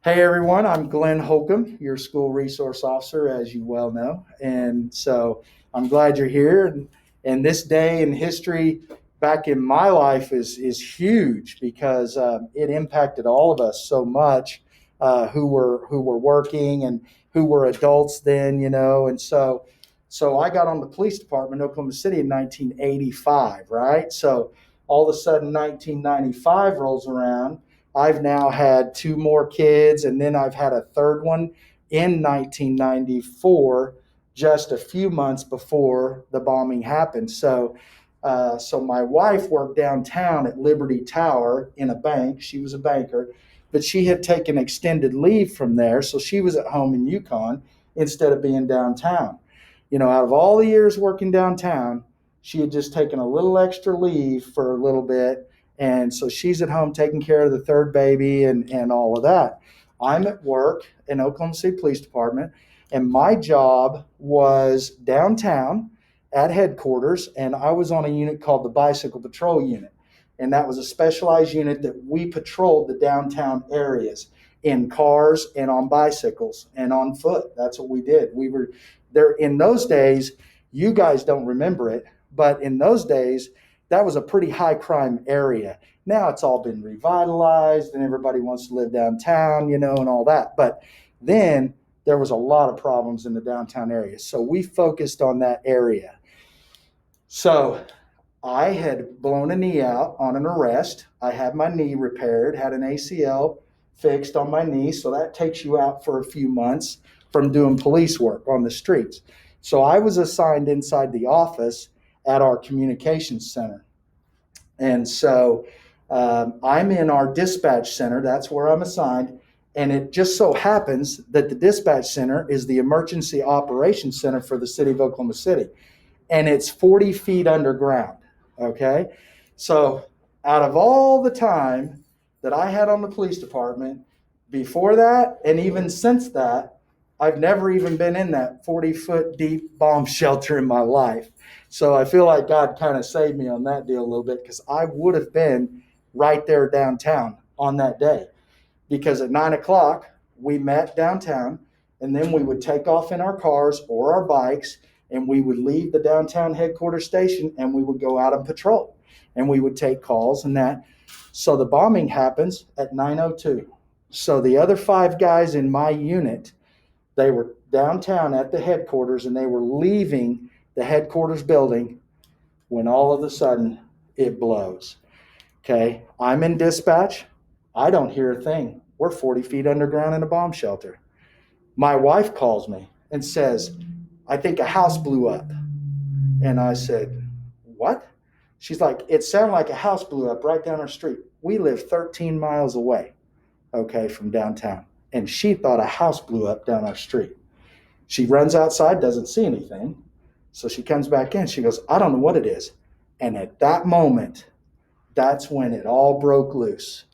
Hey everyone, I'm Glenn Holcomb, your school resource officer, as you well know. And so I'm glad you're here. And this day in history back in my life is huge because it impacted all of us so much who were working and who were adults then, And so I got on the police department in Oklahoma City in 1985, right? So all of a sudden 1995 rolls around. I've now had two more kids, and then I've had a third one in 1994, just a few months before the bombing happened. So my wife worked downtown at Liberty Tower in a bank. She was a banker, but she had taken extended leave from there, so she was at home in Yukon instead of being downtown. Out of all the years working downtown, she had just taken a little extra leave for a little bit, and so she's at home taking care of the third baby and all of that. I'm at work in Oklahoma City Police Department, and my job was downtown at headquarters, and I was on a unit called the Bicycle Patrol Unit. And that was a specialized unit that we patrolled the downtown areas in cars and on bicycles and on foot. That's what we did. We were there in those days. You guys don't remember it, but in those days, that was a pretty high crime area. Now it's all been revitalized and everybody wants to live downtown, and all that. But then there was a lot of problems in the downtown area. So we focused on that area. So I had blown a knee out on an arrest. I had my knee repaired, had an ACL fixed on my knee. So that takes you out for a few months from doing police work on the streets. So I was assigned inside the office at our communications center. And so I'm in our dispatch center. That's where I'm assigned. And it just so happens that the dispatch center is the emergency operations center for the city of Oklahoma City. And it's 40 feet underground. Okay. So out of all the time that I had on the police department before that, and even since that, I've never even been in that 40-foot deep bomb shelter in my life. So I feel like God kind of saved me on that deal a little bit, because I would have been right there downtown on that day. Because at 9 o'clock, we met downtown, and then we would take off in our cars or our bikes, and we would leave the downtown headquarters station, and we would go out and patrol, and we would take calls and that. So the bombing happens at 9:02. So the other five guys in my unit, they were downtown at the headquarters, and they were leaving the headquarters building when all of a sudden it blows. Okay, I'm in dispatch. I don't hear a thing. We're 40 feet underground in a bomb shelter. My wife calls me and says, I think a house blew up. And I said, what? She's like, it sounded like a house blew up right down our street. We live 13 miles away, okay, from downtown. And she thought a house blew up down our street. She runs outside, doesn't see anything. So she comes back in. She goes, I don't know what it is. And at that moment, that's when it all broke loose.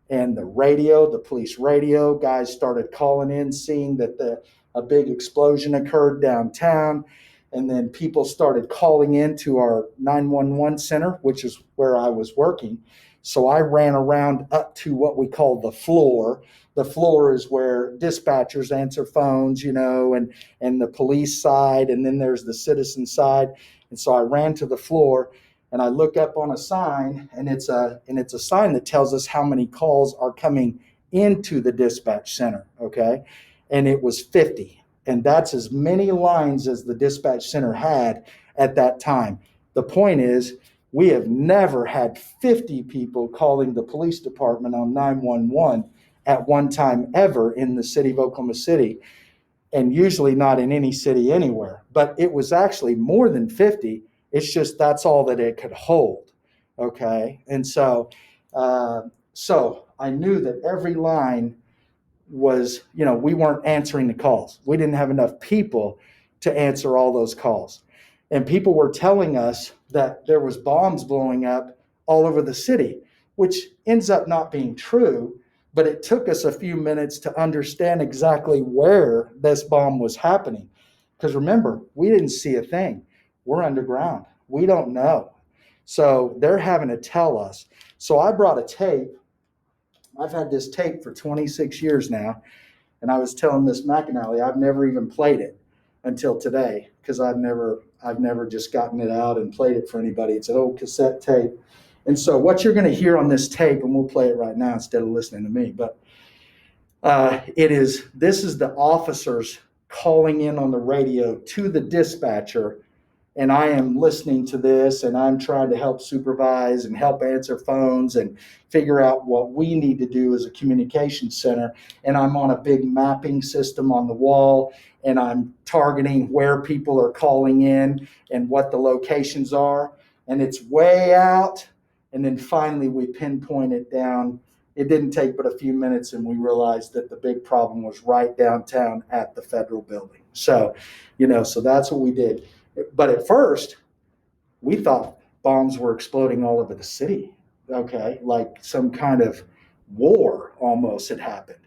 And the police radio guys started calling in, seeing that a big explosion occurred downtown. And then people started calling in to our 911 center, which is where I was working. So I ran around up to what we call the floor. The floor is where dispatchers answer phones, and the police side, and then there's the citizen side. And so I ran to the floor, and I look up on a sign, and it's a sign that tells us how many calls are coming into the dispatch center, okay? And it was 50, and that's as many lines as the dispatch center had at that time. The point is, we have never had 50 people calling the police department on 911 at one time ever in the city of Oklahoma City, and usually not in any city anywhere. But it was actually more than 50. It's just that's all that it could hold, okay? And so I knew that every line was, we weren't answering the calls. We didn't have enough people to answer all those calls. And people were telling us that there was bombs blowing up all over the city, which ends up not being true. But it took us a few minutes to understand exactly where this bomb was happening. Because remember, we didn't see a thing. We're underground. We don't know. So they're having to tell us. So I brought a tape I've had this tape for 26 years now, and I was telling Miss McAnally I've never even played it until today because I've never just gotten it out and played it for anybody. It's an old cassette tape. And so what you're going to hear on this tape, and we'll play it right now instead of listening to me, but this is the officers calling in on the radio to the dispatcher, and I am listening to this, and I'm trying to help supervise and help answer phones and figure out what we need to do as a communication center. And I'm on a big mapping system on the wall, and I'm targeting where people are calling in and what the locations are. And it's way out. And then finally we pinpoint it down. It didn't take but a few minutes, and we realized that the big problem was right downtown at the Federal Building. So that's what we did. But at first, we thought bombs were exploding all over the city, okay, like some kind of war almost had happened,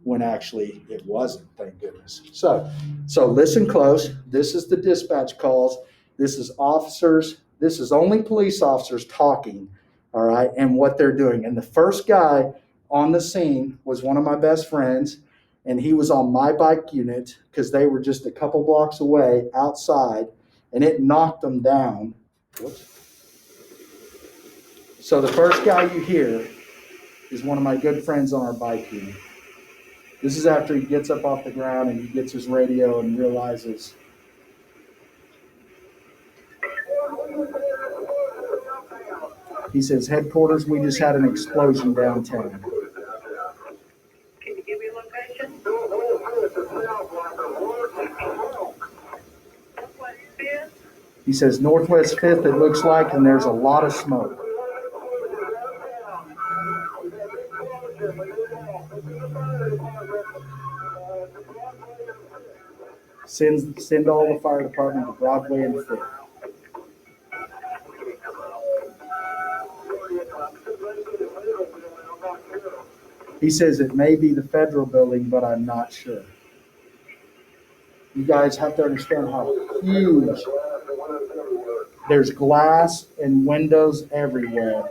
when actually it wasn't, thank goodness. So listen close. This is the dispatch calls. This is officers. This is only police officers talking, all right, and what they're doing. And the first guy on the scene was one of my best friends, and he was on my bike unit because they were just a couple blocks away outside, and it knocked them down. Whoops. So the first guy you hear is one of my good friends on our bike unit. This is after he gets up off the ground and he gets his radio and realizes. He says, headquarters, we just had an explosion downtown. Can you give me a location? He says, Northwest 5th, it looks like, and there's a lot of smoke. Send all the fire department to Broadway and 5th. He says it may be the Federal Building, but I'm not sure. You guys have to understand how huge. There's glass and windows everywhere.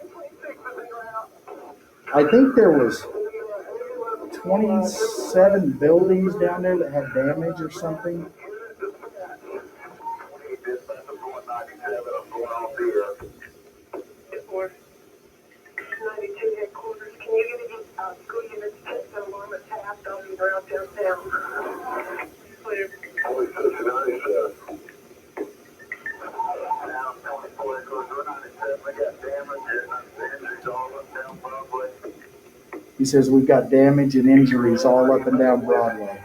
I think there was 27 buildings down there that had damage or something. He says we've got damage and injuries all up and down Broadway.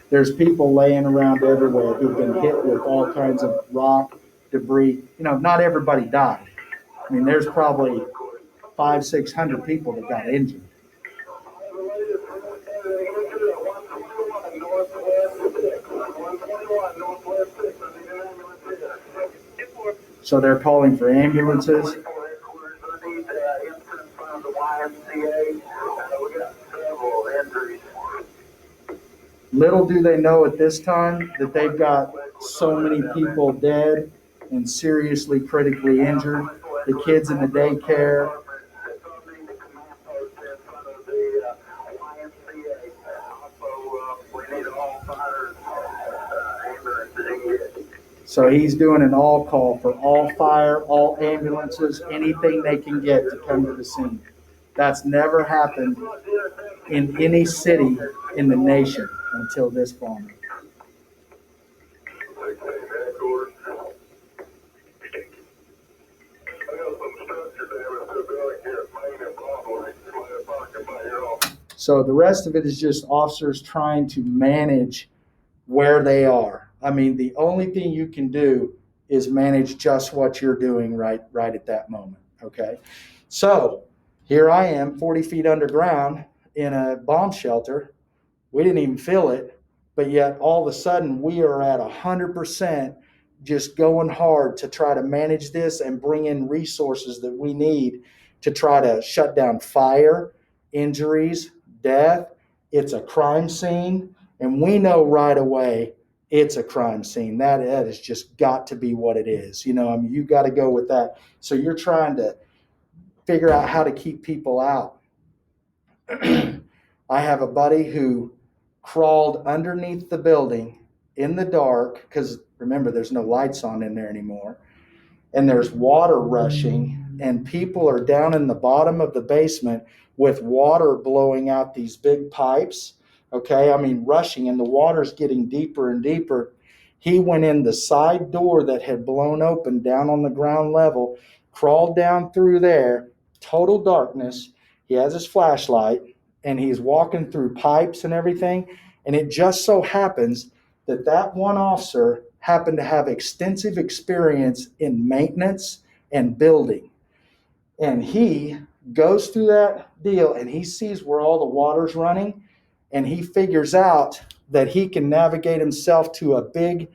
There's people laying around everywhere who've been hit with all kinds of rock, debris. Not everybody died. I mean, there's probably 500-600 people that got injured. So they're calling for ambulances. Little do they know at this time that they've got so many people dead and seriously critically injured. The kids in the daycare. So he's doing an all call for all fire, all ambulances, anything they can get to come to the scene. That's never happened in any city in the nation until this bombing. So the rest of it is just officers trying to manage where they are. I mean, the only thing you can do is manage just what you're doing right at that moment, okay? So here I am, 40 feet underground in a bomb shelter. We didn't even feel it, but yet all of a sudden we are at 100% just going hard to try to manage this and bring in resources that we need to try to shut down fire, injuries, death. It's a crime scene, and we know right away it's a crime scene. That has just got to be what it is. You got to go with that. So you're trying to figure out how to keep people out. I have a buddy who crawled underneath the building in the dark, because remember, there's no lights on in there anymore, and there's water rushing, and people are down in the bottom of the basement with water blowing out these big pipes. Okay, I mean, rushing, and the water's getting deeper and deeper. He went in the side door that had blown open down on the ground level, crawled down through there, total darkness. He has his flashlight, and he's walking through pipes and everything. And it just so happens that that one officer happened to have extensive experience in maintenance and building. And he goes through that deal and he sees where all the water's running, and he figures out that he can navigate himself to a big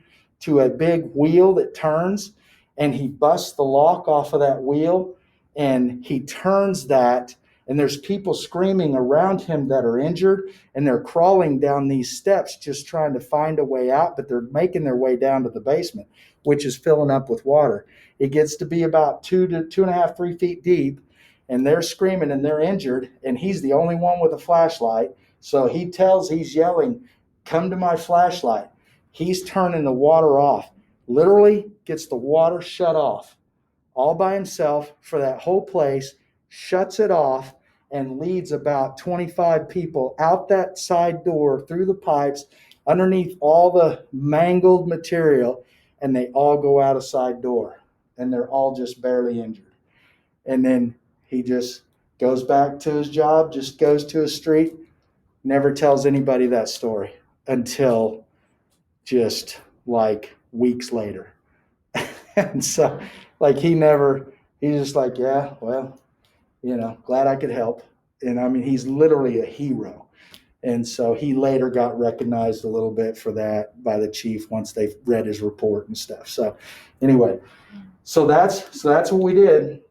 wheel that turns, and he busts the lock off of that wheel, and he turns that, and there's people screaming around him that are injured, and they're crawling down these steps just trying to find a way out, but they're making their way down to the basement, which is filling up with water. It gets to be about 2.5, 3 feet deep, and they're screaming and they're injured, and he's the only one with a flashlight. So he's yelling, "Come to my flashlight." He's turning the water off, literally gets the water shut off all by himself for that whole place, shuts it off, and leads about 25 people out that side door through the pipes underneath all the mangled material, and they all go out a side door, and they're all just barely injured. And then he just goes back to his job, just goes to his street, never tells anybody that story until just like weeks later. And so, like, he's just like, yeah, well, glad I could help. And I mean, he's literally a hero. And so he later got recognized a little bit for that by the chief once they read his report and stuff. So anyway, so that's what we did.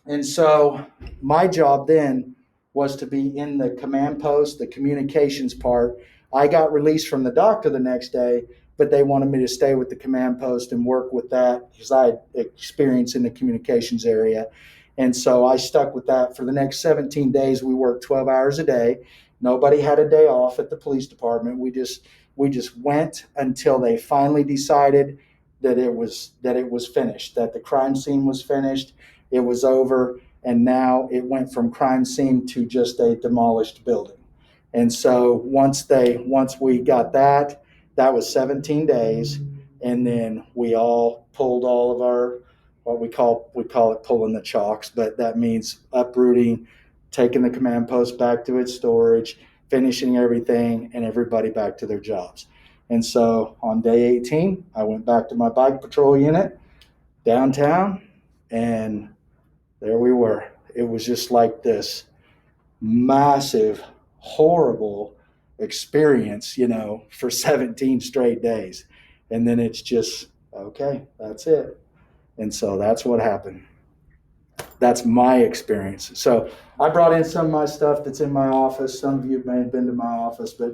And so my job then was to be in the command post, the communications part. I got released from the doctor the next day, but they wanted me to stay with the command post and work with that because I had experience in the communications area. And so I stuck with that for the next 17 days. We worked 12 hours a day. Nobody had a day off at the police department. We just went until they finally decided that it was finished, that the crime scene was finished, it was over, and now it went from crime scene to just a demolished building. And so once we got that was 17 days, and then we all pulled all of our, what we call it pulling the chalks, but that means uprooting, taking the command post back to its storage, finishing everything, and everybody back to their jobs. And so on day 18, I went back to my bike patrol unit downtown, and there we were. It was just like this massive, horrible experience, for 17 straight days. And then it's just, okay, that's it. And so that's what happened. That's my experience. So I brought in some of my stuff that's in my office. Some of you may have been to my office, but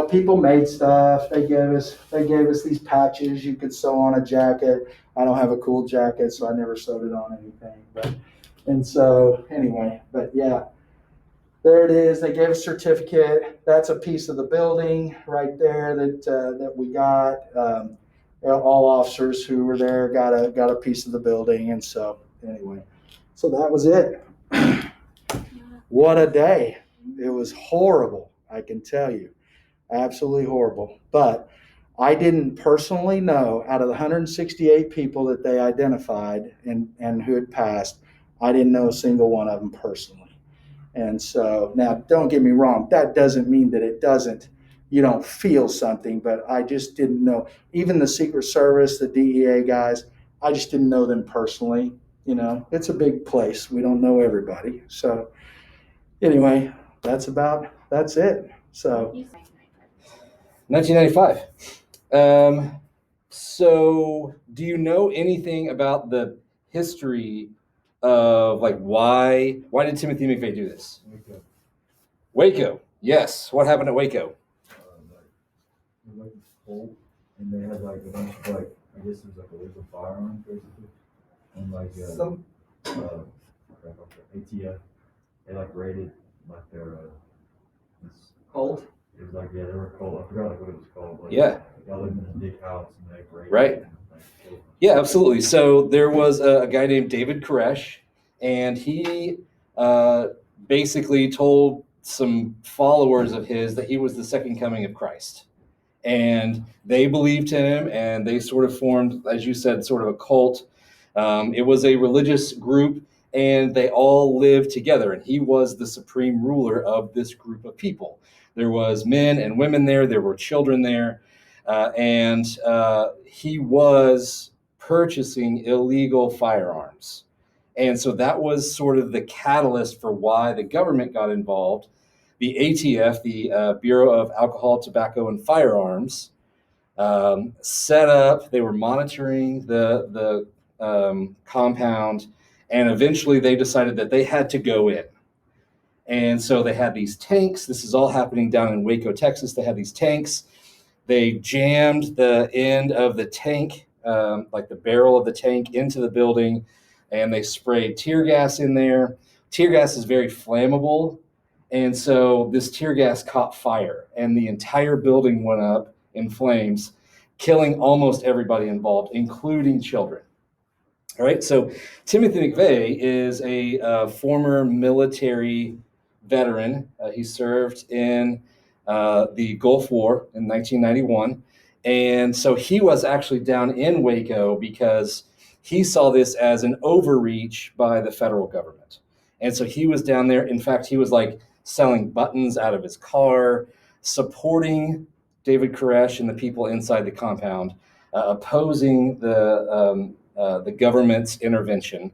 people made stuff. They gave us these patches you could sew on a jacket. I don't have a cool jacket, so I never sewed it on anything. And so anyway, but yeah, there it is. They gave a certificate. That's a piece of the building right there that we got. All officers who were there got a piece of the building. And so anyway, so that was it. What a day. It was horrible, I can tell you. Absolutely horrible. But I didn't personally know, out of the 168 people that they identified and who had passed, I didn't know a single one of them personally. And so now, don't get me wrong, that doesn't mean that you don't feel something, but I just didn't know. Even the Secret Service, the DEA guys, I just didn't know them personally. It's a big place. We don't know everybody. So anyway, that's it. So 1995. So do you know anything about the history of why did Timothy McVeigh do this? Waco. Yes. What happened at Waco? Cold, and they had a bunch of I guess it was illegal firearms basically, and ATF, they raided like their this, Cold. it was like, yeah, they were called. I forgot like what it was called. Like, Yeah. I lived in this big house and they break Right. it and, like, killed them. Yeah, absolutely. So there was a guy named David Koresh, and he basically told some followers of his that he was the second coming of Christ. And they believed him, and they sort of formed, as you said, sort of a cult. It was a religious group, and they all lived together, and he was the supreme ruler of this group of people. There was men and women there. There were children there. And he was purchasing illegal firearms. And so that was sort of the catalyst for why the government got involved. The ATF, the Bureau of Alcohol, Tobacco, and Firearms, set up, they were monitoring the compound, and eventually they decided that they had to go in. And so they had these tanks. This is all happening down in Waco, Texas. They had these tanks. They jammed the end of the tank, like the barrel of the tank, into the building, and they sprayed tear gas in there. Tear gas is very flammable, and so this tear gas caught fire, and the entire building went up in flames, killing almost everybody involved, including children. All right, so Timothy McVeigh is a former military veteran. He served in the Gulf War in 1991. And so he was actually down in Waco because he saw this as an overreach by the federal government. And so he was down there. In fact, he was like selling buttons out of his car, supporting David Koresh and the people inside the compound, opposing the government's intervention.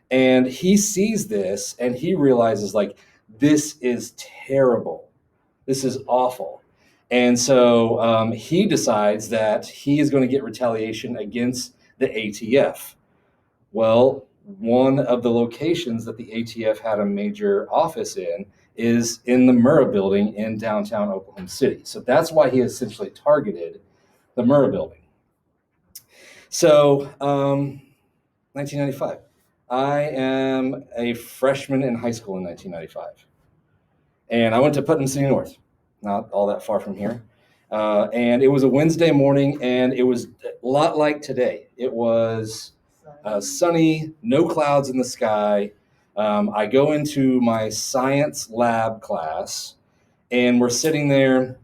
And he sees this and he realizes, like, this is terrible. This is awful. And so he decides that he is going to get retaliation against the ATF. Well, one of the locations that the ATF had a major office in is in the Murrah Building in downtown Oklahoma City. So that's why he essentially targeted the Murrah Building. So 1995. I am a freshman in high school in 1995. And I went to Putnam City North, not all that far from here. And it was a Wednesday morning, and it was a lot like today. It was sunny, no clouds in the sky. I go into my science lab class, and we're sitting there,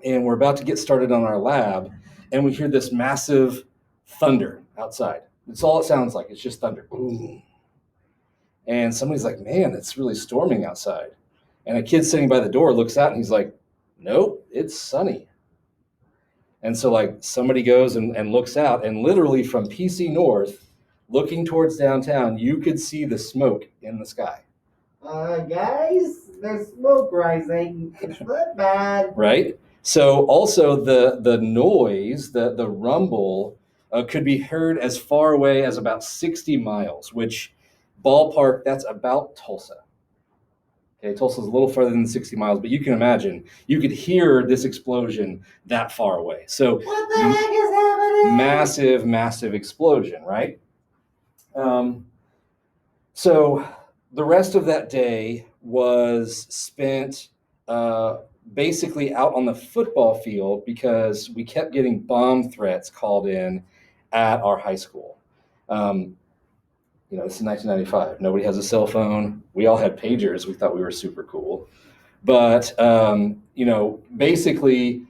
and we're about to get started on our lab, and we hear this massive thunder outside. That's all it sounds like. It's just thunder. Boom. And somebody's like, man, it's really storming outside. And a kid sitting by the door looks out and he's like, nope, it's sunny. And so like somebody goes and looks out, and literally from PC North, looking towards downtown, you could see the smoke in the sky. Guys, there's smoke rising. It's not bad. Right? So also the noise, the rumble could be heard as far away as about 60 miles, which ballpark, that's about Tulsa. Okay, Tulsa's a little further than 60 miles, but you can imagine, you could hear this explosion that far away. So What the heck is happening? massive, massive explosion, right? So the rest of that day was spent basically out on the football field because we kept getting bomb threats called in at our high school. This is 1995. Nobody has a cell phone. We all had pagers. We thought we were super cool. But, basically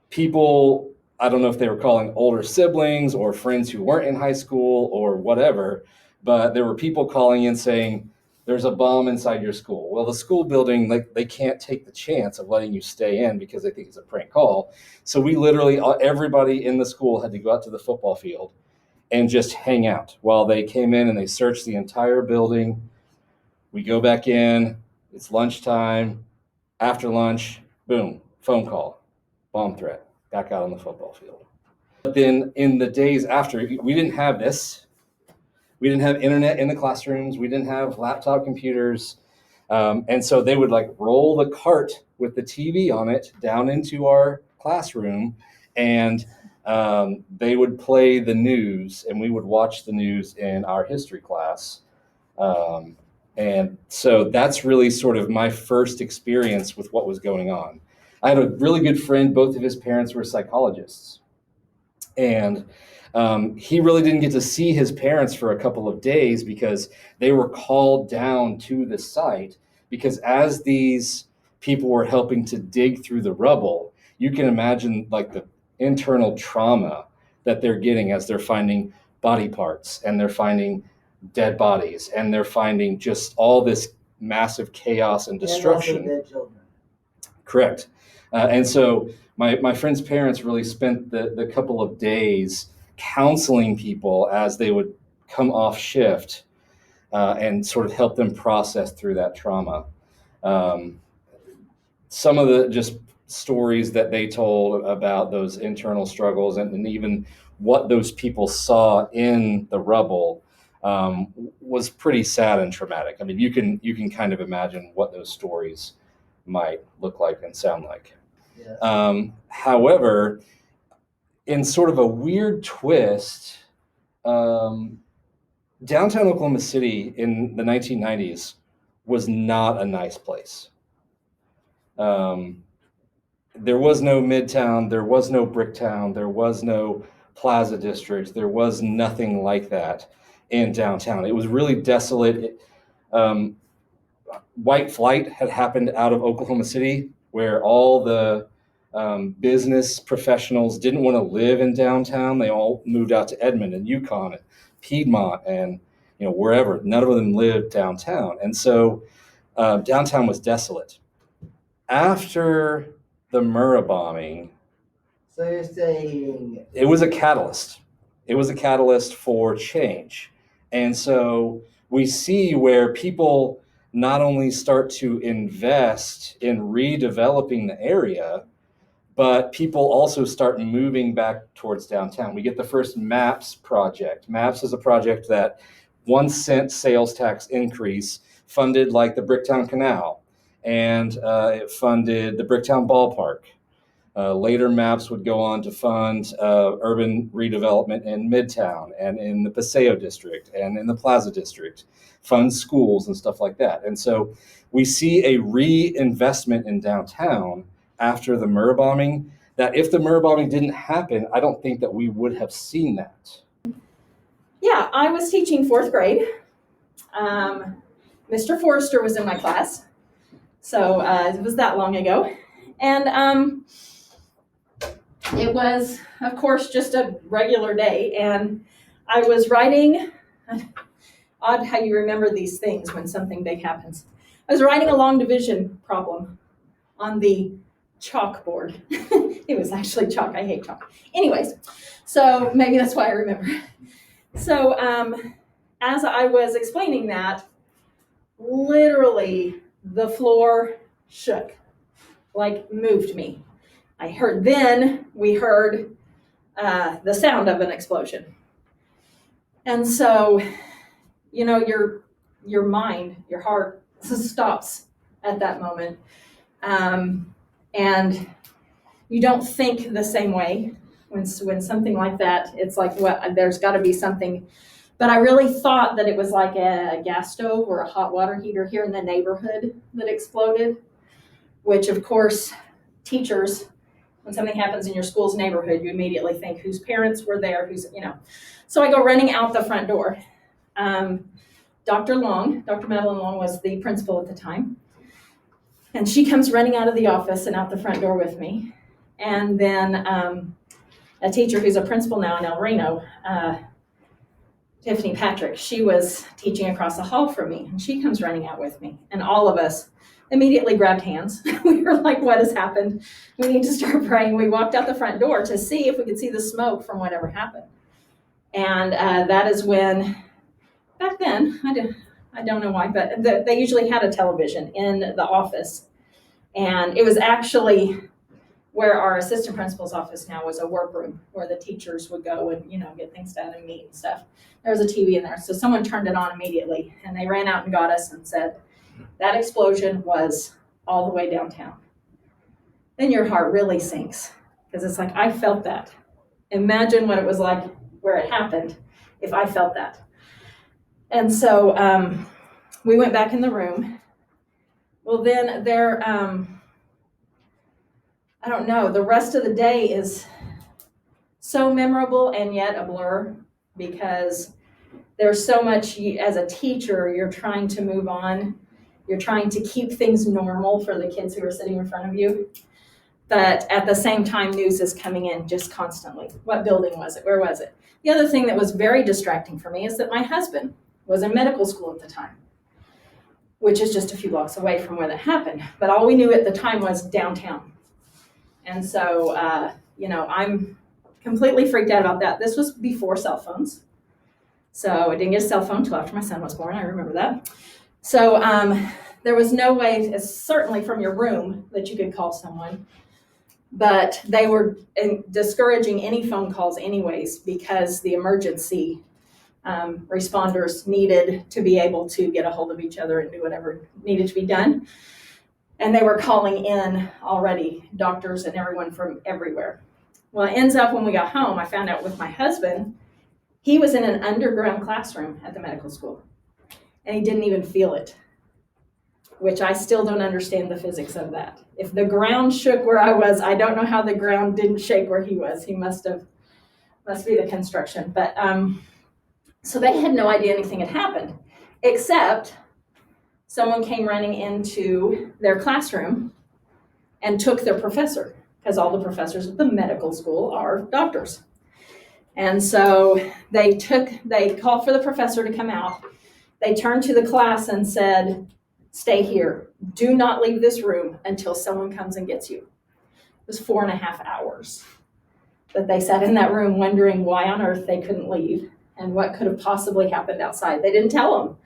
people, I don't know if they were calling older siblings or friends who weren't in high school or whatever, but there were people calling in saying, there's a bomb inside your school. Well, the school building, they can't take the chance of letting you stay in because they think it's a prank call. So we literally, everybody in the school had to go out to the football field and just hang out while they came in and they searched the entire building. We go back in, it's lunchtime. After lunch, boom, phone call, bomb threat, back out on the football field. But then in the days after, we didn't have this. We didn't have internet in the classrooms. We didn't have laptop computers. And so they would roll the cart with the TV on it down into our classroom, and they would play the news, and we would watch the news in our history class. And so that's really sort of my first experience with what was going on. I had a really good friend, both of his parents were psychologists. And he really didn't get to see his parents for a couple of days because they were called down to the site. Because as these people were helping to dig through the rubble, you can imagine like the internal trauma that they're getting as they're finding body parts and they're finding dead bodies and they're finding just all this massive chaos and destruction. And also dead children. Correct. And so my friend's parents really spent the couple of days counseling people as they would come off shift and sort of help them process through that trauma. Some of the just stories that they told about those internal struggles and even what those people saw in the rubble was pretty sad and traumatic. I mean, you can kind of imagine what those stories might look like and sound like. Yeah. However, in sort of a weird twist, downtown Oklahoma City in the 1990s was not a nice place. There was no Midtown, there was no Bricktown, there was no Plaza District, there was nothing like that in downtown. It was really desolate. White flight had happened out of Oklahoma City, where all the business professionals didn't want to live in downtown. They all moved out to Edmond and Yukon and Piedmont and wherever. None of them lived downtown, and so downtown was desolate. After the Murrah bombing, So you're saying it was a catalyst. It was a catalyst for change, and so we see where people not only start to invest in redeveloping the area, but people also start moving back towards downtown. We get the first MAPS project. MAPS is a project that 1 cent sales tax increase funded like the Bricktown Canal, and it funded the Bricktown Ballpark. Later MAPS would go on to fund urban redevelopment in Midtown and in the Paseo District and in the Plaza District, fund schools and stuff like that. And so we see a reinvestment in downtown after the Murrah bombing, that if the Murrah bombing didn't happen, I don't think that we would have seen that. Yeah, I was teaching 4th grade. Mr. Forrester was in my class, so it was that long ago. And it was, of course, just a regular day, and I was writing, odd how you remember these things when something big happens. I was writing a long division problem on the chalkboard. It was actually chalk. I hate chalk. Anyways, so maybe that's why I remember. So as I was explaining that, literally the floor shook, like moved me. We heard the sound of an explosion. And so, your mind, your heart stops at that moment. And you don't think the same way when something like that, it's like, well, there's got to be something. But I really thought that it was like a gas stove or a hot water heater here in the neighborhood that exploded, which of course, teachers, when something happens in your school's neighborhood, you immediately think whose parents were there, So I go running out the front door. Dr. Madeline Long was the principal at the time. And she comes running out of the office and out the front door with me. And then a teacher who's a principal now in El Reno, Tiffany Patrick, she was teaching across the hall from me. And she comes running out with me. And all of us immediately grabbed hands. We were like, what has happened? We need to start praying. We walked out the front door to see if we could see the smoke from whatever happened. And that is when, back then, I don't know why, but they usually had a television in the office. And it was actually where our assistant principal's office now was a workroom where the teachers would go and, get things done and meet and stuff. There was a TV in there. So someone turned it on immediately and they ran out and got us and said, that explosion was all the way downtown. Then your heart really sinks because it's like, I felt that. Imagine what it was like where it happened if I felt that. And so we went back in the room. Well, then I don't know, the rest of the day is so memorable and yet a blur, because there's so much, as a teacher, you're trying to move on. You're trying to keep things normal for the kids who are sitting in front of you. But at the same time, news is coming in just constantly. What building was it? Where was it? The other thing that was very distracting for me is that my husband was in medical school at the time, which is just a few blocks away from where that happened. But all we knew at the time was downtown. And so, I'm completely freaked out about that. This was before cell phones. So I didn't get a cell phone until after my son was born. I remember that. So there was no way, certainly from your room, that you could call someone. But they were discouraging any phone calls anyways, because the emergency responders needed to be able to get a hold of each other and do whatever needed to be done. And they were calling in already, doctors and everyone from everywhere. Well, it ends up when we got home, I found out with my husband, he was in an underground classroom at the medical school, and he didn't even feel it, which I still don't understand the physics of that. If the ground shook where I was, I don't know how the ground didn't shake where he was. He must be the construction. But so they had no idea anything had happened, except someone came running into their classroom and took their professor, because all the professors at the medical school are doctors. And so they called for the professor to come out. They turned to the class and said, "Stay here. Do not leave this room until someone comes and gets you." It was 4.5 hours that they sat in that room wondering why on earth they couldn't leave and what could have possibly happened outside. They didn't tell them.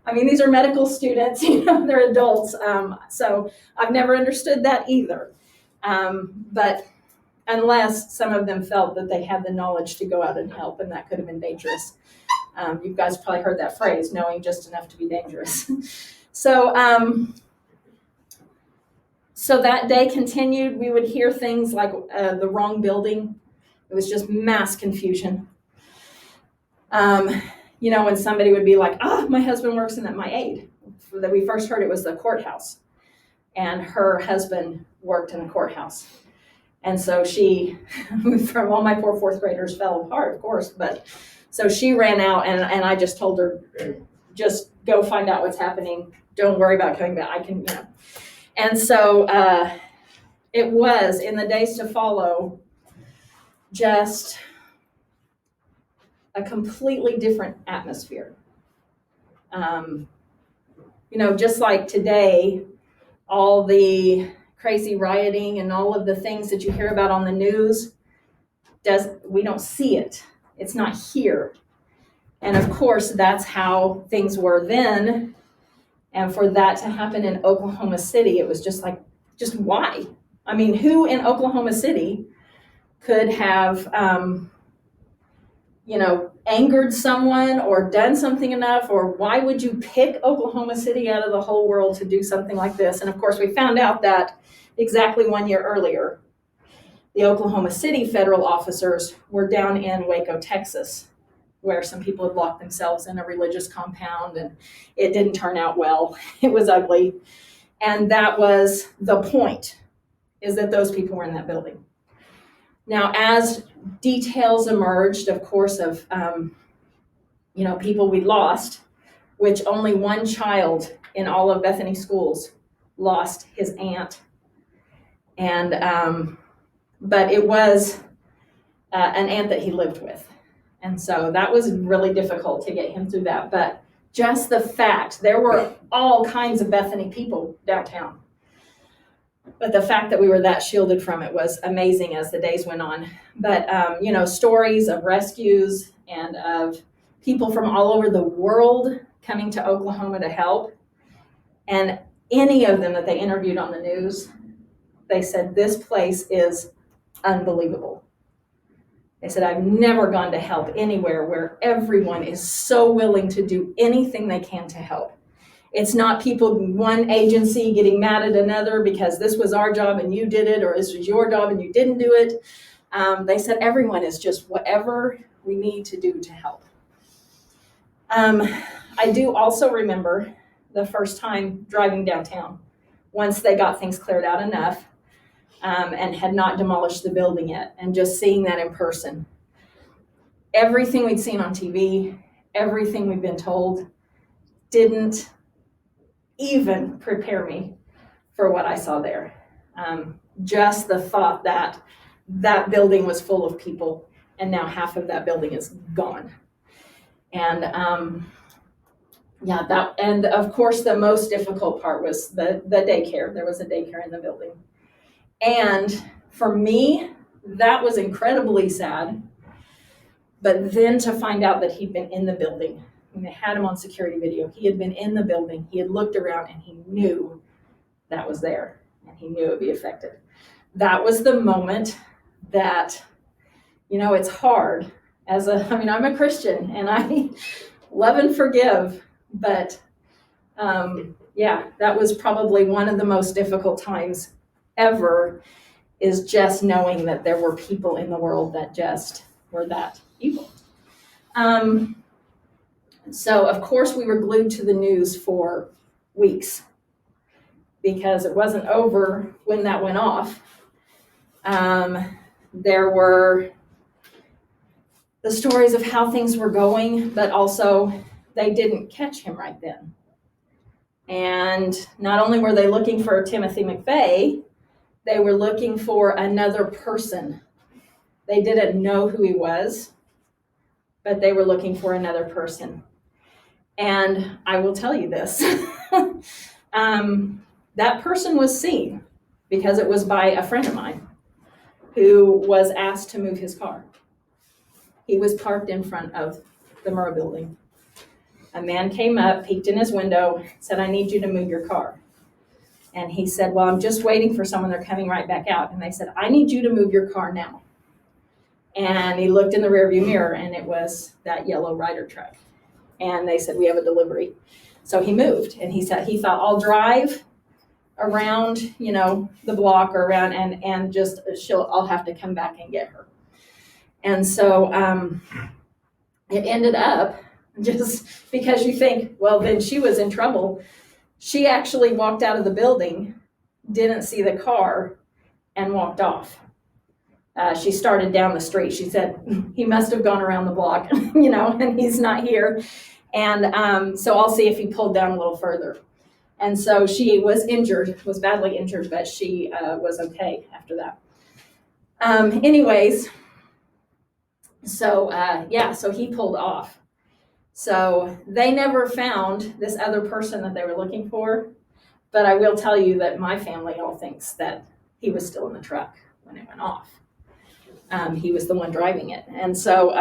I mean, these are medical students, they're adults. So I've never understood that either. But unless some of them felt that they had the knowledge to go out and help, and that could have been dangerous. You guys probably heard that phrase, knowing just enough to be dangerous. So that day continued. We would hear things like the wrong building. It was just mass confusion. When somebody would be like, my husband works in that, my aide, that we first heard it was the courthouse, and her husband worked in the courthouse. And so she, from all my poor fourth graders fell apart, of course, but so she ran out, and I just told her, just go find out what's happening. Don't worry about coming back. I can, And so it was, in the days to follow, just a completely different atmosphere. Just like today, all the crazy rioting and all of the things that you hear about on the news, we don't see it. It's not here. And of course, that's how things were then. And for that to happen in Oklahoma City, it was just why? I mean, who in Oklahoma City could have, angered someone or done something enough, or why would you pick Oklahoma City out of the whole world to do something like this? And of course, we found out that exactly 1 year earlier, the Oklahoma City federal officers were down in Waco, Texas, where some people had locked themselves in a religious compound, and it didn't turn out well. It was ugly. And that was the point, is that those people were in that building. Now, as details emerged, of course, of people we lost, which only one child in all of Bethany schools lost his aunt, and but it was an aunt that he lived with, and so that was really difficult to get him through that. But just the fact, there were all kinds of Bethany people downtown. But the fact that we were that shielded from it was amazing as the days went on. But, stories of rescues and of people from all over the world coming to Oklahoma to help. And any of them that they interviewed on the news, they said, this place is unbelievable. They said, I've never gone to help anywhere where everyone is so willing to do anything they can to help. It's not people, one agency getting mad at another because this was our job and you did it, or this was your job and you didn't do it. They said everyone is just whatever we need to do to help. I do also remember the first time driving downtown, once they got things cleared out enough, and had not demolished the building yet, and just seeing that in person. Everything we'd seen on TV, everything we'd been told, didn't even prepare me for what I saw there. Just the thought that that building was full of people, and now half of that building is gone. And and of course the most difficult part was the daycare. There was a daycare in the building. And for me, that was incredibly sad. But then to find out that he'd been in the building, and they had him on security video, he had been in the building, he had looked around, and he knew that was there, and he knew it would be affected. That was the moment that, it's hard I'm a Christian, and I love and forgive, but that was probably one of the most difficult times ever, is just knowing that there were people in the world that just were that evil. So of course we were glued to the news for weeks, because it wasn't over when that went off. There were the stories of how things were going, but also they didn't catch him right then. And not only were they looking for Timothy McVeigh, they were looking for another person. They didn't know who he was, but they were looking for another person. And I will tell you this, that person was seen because it was by a friend of mine who was asked to move his car. He was parked in front of the Murrah Building. A man came up, peeked in his window, said, "I need you to move your car." And he said, "Well, I'm just waiting for someone. They're coming right back out." And they said, "I need you to move your car now." And he looked in the rearview mirror, and it was that yellow Ryder truck. And they said, "We have a delivery." So he moved, and he said he thought, "I'll drive around, the block or around, and just I'll have to come back and get her." And so it ended up, just because you think, well, then she was in trouble. She actually walked out of the building, didn't see the car, and walked off. She started down the street. She said, "He must have gone around the block, and he's not here. And so I'll see if he pulled down a little further." And so she was badly injured, but she was okay after that. Anyways, so he pulled off. So they never found this other person that they were looking for, but I will tell you that my family all thinks that he was still in the truck when it went off. He was the one driving it. And so,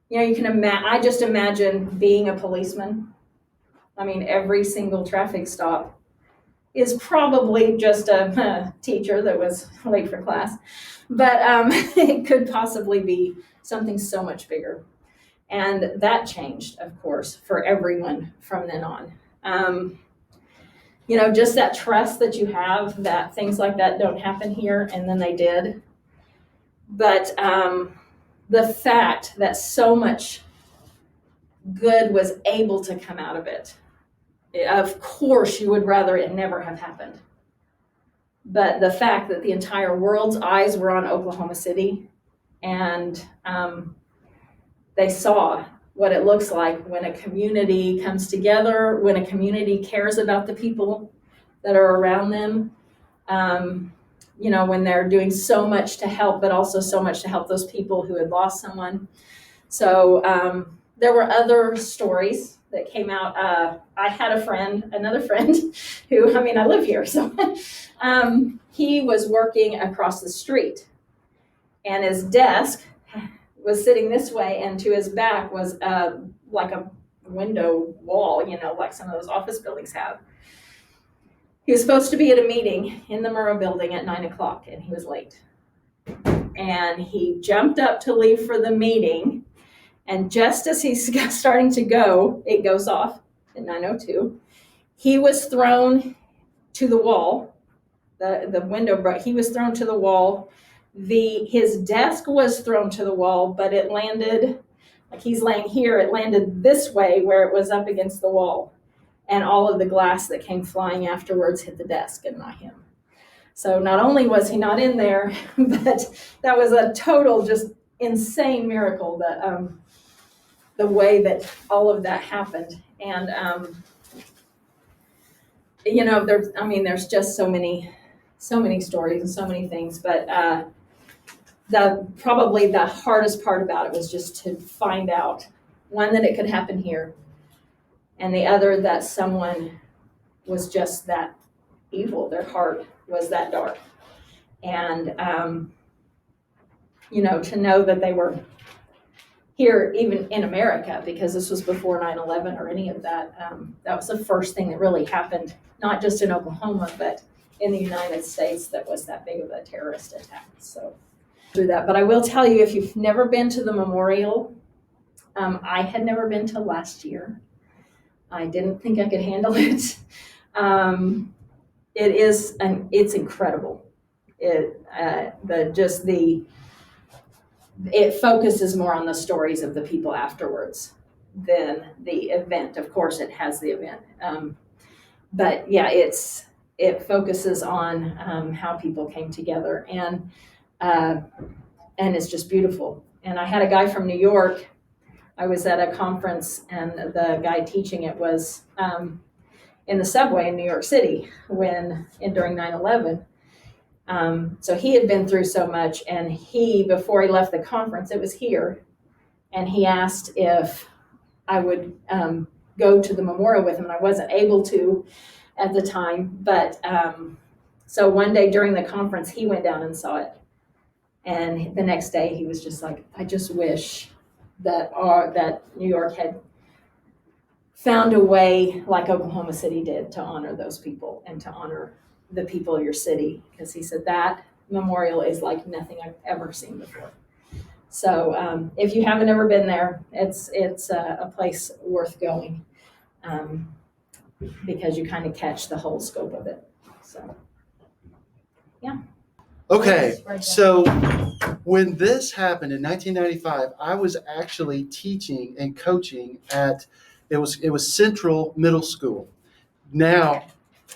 you can I just imagine being a policeman. Every single traffic stop is probably just a teacher that was late for class, but it could possibly be something so much bigger. And that changed, of course, for everyone from then on. Just that trust that you have that things like that don't happen here, and then they did. But the fact that so much good was able to come out of it, of course you would rather it never have happened. But the fact that the entire world's eyes were on Oklahoma City, and they saw what it looks like when a community comes together, when a community cares about the people that are around them, when they're doing so much to help, but also so much to help those people who had lost someone. So there were other stories that came out. I had another friend who, I live here, so he was working across the street, and his desk was sitting this way, and to his back was like a window wall, like some of those office buildings have. He was supposed to be at a meeting in the Murrah Building at 9:00, and he was late. And he jumped up to leave for the meeting, and just as he's starting to go, it goes off at 9:02. He was thrown to the wall. The window broke. He was thrown to the wall. His desk was thrown to the wall, but it landed, like he's laying here, it landed this way where it was up against the wall. and all of the glass that came flying afterwards hit the desk and not him. So not only was he not in there, but that was a total just insane miracle, that the way that all of that happened. And there's just so many stories and so many things, but probably the hardest part about it was just to find out, one, that it could happen here, and the other, that someone was just that evil. Their heart was that dark. And, to know that they were here, even in America, because this was before 9/11 or any of that. That was the first thing that really happened, not just in Oklahoma, but in the United States, that was that big of a terrorist attack. So through that. But I will tell you, if you've never been to the memorial, I had never been till last year. I didn't think I could handle it. It's incredible. It focuses more on the stories of the people afterwards than the event. Of course, it has the event, but yeah, it focuses on how people came together, and it's just beautiful. And I had a guy from New York. I was at a conference, and the guy teaching it was in the subway in New York City during 9/11. So he had been through so much, and before he left the conference, it was here, and he asked if I would go to the memorial with him, and I wasn't able to at the time, but so one day during the conference, he went down and saw it, and the next day he was just like, I just wish that New York had found a way like Oklahoma City did to honor those people and to honor the people of your city, because he said that memorial is like nothing I've ever seen before. So if you haven't ever been there, it's a place worth going, because you kind of catch the whole scope of it. So yeah. Okay, so when this happened in 1995, I was actually teaching and coaching at it was Central Middle School. Now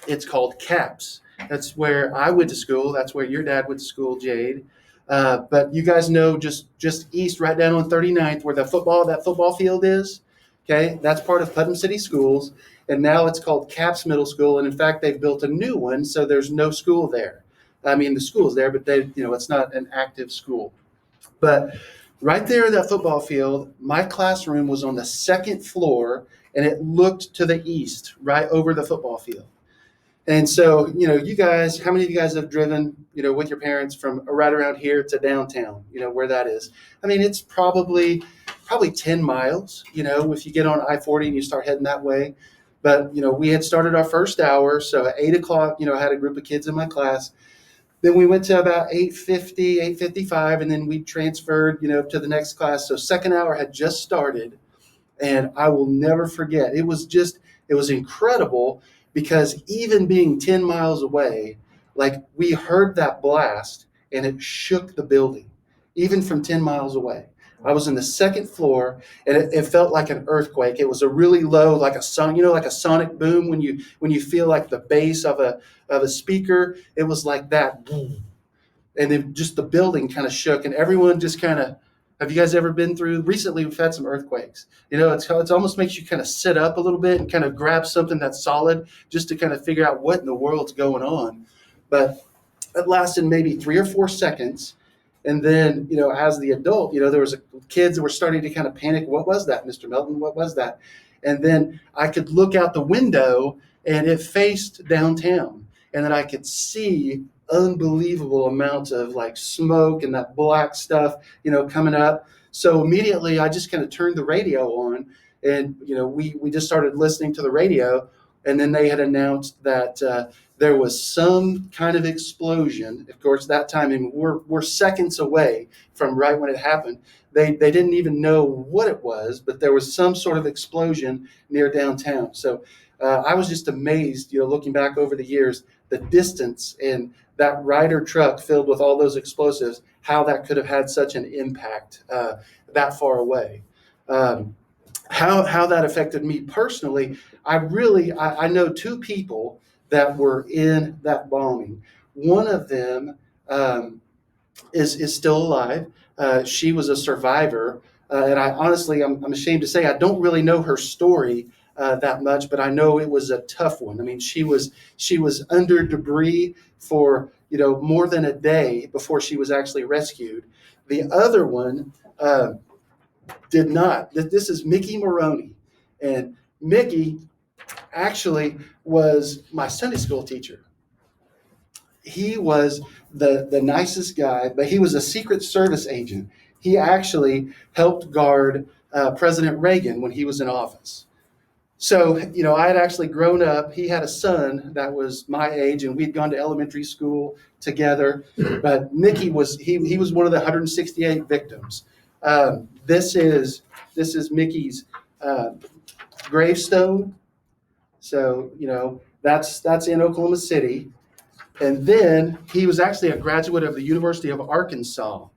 it's called CAPS. That's where I went to school. That's where your dad went to school, Jade. But you guys know just east, right down on 39th, where that football field is. Okay, that's part of Putnam City Schools, and now it's called CAPS Middle School. And in fact, they've built a new one, so there's no school there. I mean, the school's there, but it's not an active school. But right there in that football field, my classroom was on the second floor, and it looked to the east, right over the football field. And so, you guys, how many of you guys have driven, with your parents from right around here to downtown, where that is? I mean, it's probably 10 miles, if you get on I-40 and you start heading that way. But, we had started our first hour. So at 8 o'clock, I had a group of kids in my class. Then we went to about 8:50, 8:55, and then we transferred, to the next class. So second hour had just started, and I will never forget. It was incredible, because even being 10 miles away, like, we heard that blast and it shook the building, even from 10 miles away. I was in the second floor, and it felt like an earthquake. It was a really low, like a sonic boom when you feel like the bass of a speaker. It was like that, boom, and then just the building kind of shook, and everyone just kind of. Have you guys ever been through? Recently, we've had some earthquakes. It almost makes you kind of sit up a little bit and kind of grab something that's solid, just to kind of figure out what in the world's going on. But it lasted maybe 3 or 4 seconds. And then, as the adult, there was kids that were starting to kind of panic. What was that, Mr. Melton? What was that? And then I could look out the window, and it faced downtown. And then I could see unbelievable amounts of like smoke and that black stuff, coming up. So immediately I just kind of turned the radio on, and, we just started listening to the radio. And then they had announced that there was some kind of explosion. Of course, that time, and we're seconds away from right when it happened. They didn't even know what it was, but there was some sort of explosion near downtown. So I was just amazed, looking back over the years, the distance and that Ryder truck filled with all those explosives, how that could have had such an impact that far away. how that affected me personally, I know two people that were in that bombing. One of them is still alive. She was a survivor, and I honestly, I'm ashamed to say I don't really know her story that much, but I know it was a tough one. I mean, she was under debris for more than a day before she was actually rescued. The other one did not. This is Mickey Maroney, and Mickey actually was my Sunday school teacher. He was the nicest guy, but he was a Secret Service agent. He actually helped guard President Reagan when he was in office. So, I had actually grown up. He had a son that was my age, and we'd gone to elementary school together. But Mickey he was one of the 168 victims. This is Mickey's gravestone. So, that's in Oklahoma City. And then he was actually a graduate of the University of Arkansas.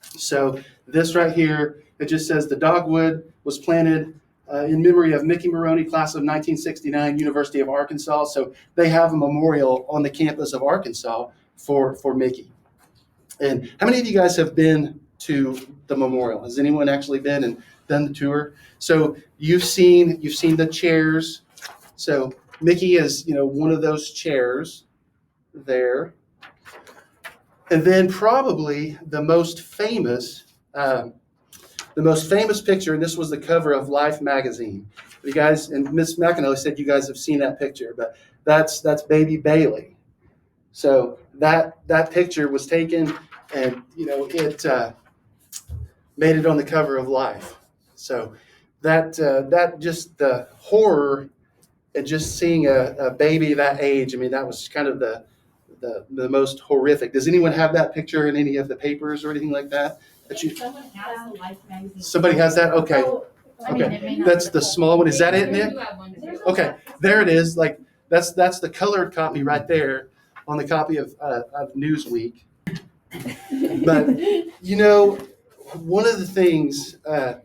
So this right here, it just says the dogwood was planted in memory of Mickey Maroney, class of 1969, University of Arkansas. So they have a memorial on the campus of Arkansas for Mickey. And how many of you guys have been to the memorial? Has anyone actually been and done the tour? So you've seen the chairs. So Mickey is, one of those chairs there. And then probably the most famous picture, and this was the cover of Life magazine. You guys, and Miss McAnally said you guys have seen that picture, but that's baby Bailey. So that picture was taken, and it made it on the cover of Life. So that just the horror and just seeing a baby that age. I mean, that was kind of the most horrific. Does anyone have that picture in any of the papers or anything like that? Someone has the Life magazine. Somebody has that? Okay. Okay. That's the small one. Is that it, Nick? Okay. There it is. Like that's the colored copy right there on the copy of Newsweek. But one of the things at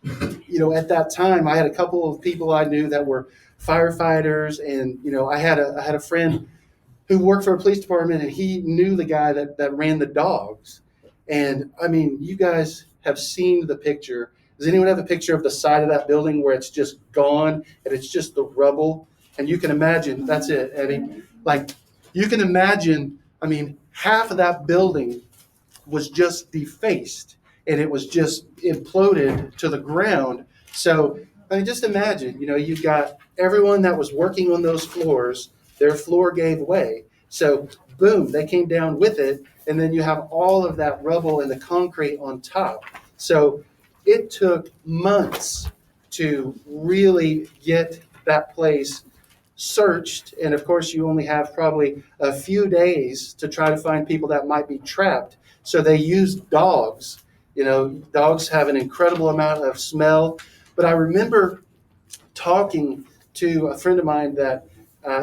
that time, I had a couple of people I knew that were firefighters, and I had a friend who worked for a police department, and he knew the guy that ran the dogs. And I mean, you guys have seen the picture. Does anyone have a picture of the side of that building where it's just gone and it's just the rubble? And you can imagine, that's it, Eddie. Like, you can imagine, I mean, half of that building was just defaced and it was just imploded to the ground. So, I mean, just imagine, you've got everyone that was working on those floors, their floor gave way. So boom, they came down with it. And then you have all of that rubble and the concrete on top. So it took months to really get that place searched. And of course, you only have probably a few days to try to find people that might be trapped. So they used dogs. Dogs have an incredible amount of smell. But I remember talking to a friend of mine that